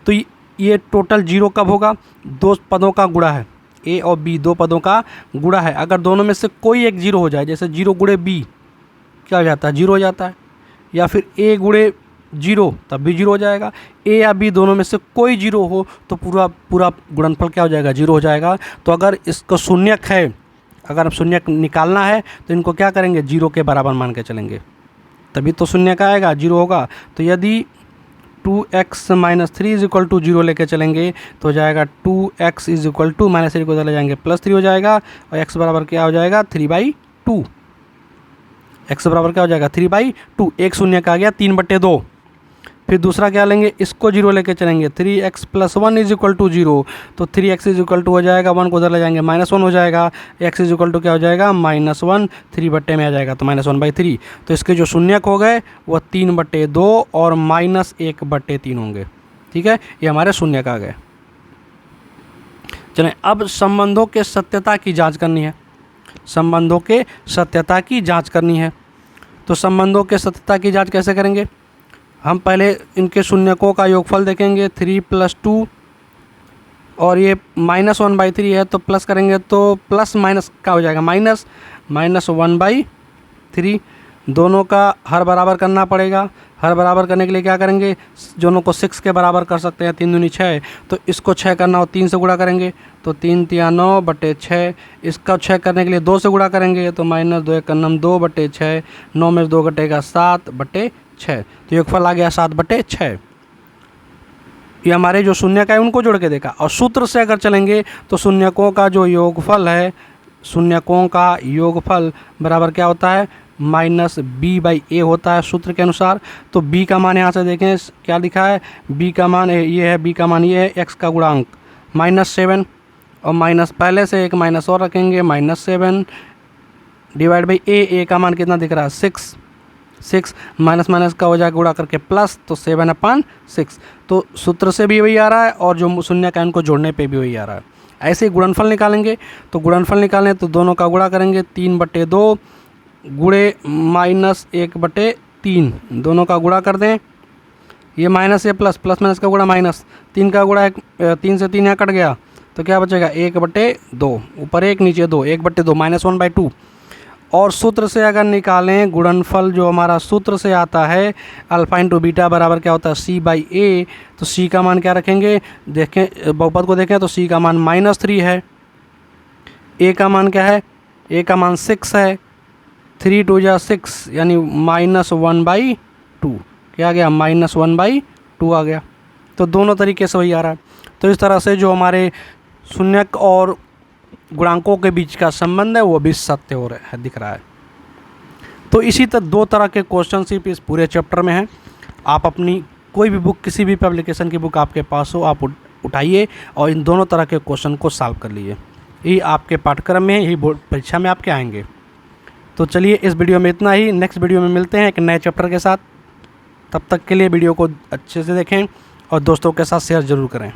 तो ये टोटल 0 कब होगा, 2 पदों का गुणा है, a और b 2 पदों का गुणा है। अगर दोनों में से कोई एक 0 हो जाए, जैसे 0 गुणे b क्या हो जाता है, 0 हो जाता है, या फिर a गुणे 0 तब भी 0 हो जाएगा। a या b दोनों में से कोई 0 हो तो पूरा गुणनफल क्या हो जाएगा, 0 हो जाएगा। तो अगर इसको शून्यक है, अगर शून्य निकालना है तो इनको क्या करेंगे, 0 के बराबर मान के चलेंगे, तभी तो शून्य का आएगा, 0 होगा। तो यदि 2x - 3 = 0 लेके चलेंगे तो हो जाएगा 2x = -3 को चले जाएंगे +3 हो जाएगा, और x बराबर क्या हो जाएगा, 3/2। x बराबर क्या हो जाएगा, 3/2। एक शून्य का आ गया 3/2। फिर दूसरा क्या लेंगे, इसको 0 लेके चलेंगे, 3x + 1 = 0, तो 3x = हो जाएगा, 1 को उधर ले जाएंगे -1 हो जाएगा, x = क्या हो जाएगा, -1, 3 में आ जाएगा, तो -1/3। तो इसके जो शून्यक हो गए वह 3/2 और -1/3 होंगे। ठीक है, ये हमारे शून्यक आ गए। चलें अब संबंधों के सत्यता की जाँच करनी है, संबंधों के सत्यता की जाँच करनी है। तो संबंधों के सत्यता की जाँच कैसे करेंगे, हम पहले इनके शून्यकों का योगफल देखेंगे, 3 + 2 और ये -1/3 है, तो प्लस करेंगे तो प्लस माइनस क्या हो जाएगा, -1/3। दोनों का हर बराबर करना पड़ेगा। हर बराबर करने के लिए क्या करेंगे, दोनों को 6 के बराबर कर सकते हैं, 3 दूनी 6, तो इसको 6 करना हो 3 से गुणा करेंगे तो 3 × 9/6। इसका 6 करने के लिए 2 से गुणा करेंगे तो -2 × 9 2/6, 9 में 2 घटेगा 7/6, तो योगफल आ गया 7/6। ये हमारे जो शून्यक है उनको जोड़ के देखा, और सूत्र से अगर चलेंगे तो शून्यकों का जो योगफल है, शून्यकों का योगफल बराबर क्या होता है, माइनस बी बाई ए होता है सूत्र के अनुसार। तो बी का मान यहाँ से देखें क्या लिखा है, बी का मान ये है, बी का मान ये है, एक्स का गुणांक -7 और माइनस पहले से एक माइनस और रखेंगे -7 डिवाइड बाई ए का मान कितना दिख रहा है 6 माइनस माइनस का हो जाएगा गुणा करके प्लस, तो 7/6। तो सूत्र से भी वही आ रहा है और जो शून्य का इनको जोड़ने पे भी वही आ रहा है। ऐसे ही गुणनफल निकालेंगे, तो गुणनफल निकालें तो दोनों का गुणा करेंगे 3/2 गुणे -1/3, दोनों का गुणा कर दें, ये माइनस ये प्लस, प्लस माइनस का गुणा माइनस, 3 का गुणा 3 से 3 यहाँ कट गया तो क्या बचेगा 1/2, ऊपर 1 नीचे 2, 1/2 -1/2। और सूत्र से अगर निकालें गुणनफल जो हमारा सूत्र से आता है अल्फा इंटू बीटा बराबर क्या होता है c/a, तो c का मान क्या रखेंगे, देखें बहुपद को देखें तो c का मान -3 है, a का मान क्या है, a का मान 6 है, 3 2 जा 6 यानी -1/2, क्या आ गया -1/2 आ गया। तो दोनों तरीके से वही आ रहा है। तो इस तरह से जो हमारे शून्यक और गुणांकों के बीच का संबंध है वो भी सत्य हो रहा है, दिख रहा है। तो इसी तरह 2 तरह के क्वेश्चन सिर्फ इस पूरे चैप्टर में हैं। आप अपनी कोई भी बुक, किसी भी पब्लिकेशन की बुक आपके पास हो, आप उठाइए और इन दोनों तरह के क्वेश्चन को सॉल्व कर लीजिए। यही आपके पाठ्यक्रम में, यही बोर्ड परीक्षा में आपके आएंगे। तो चलिए इस वीडियो में इतना ही, नेक्स्ट वीडियो में मिलते हैं एक नए चैप्टर के साथ। तब तक के लिए वीडियो को अच्छे से देखें और दोस्तों के साथ शेयर ज़रूर करें।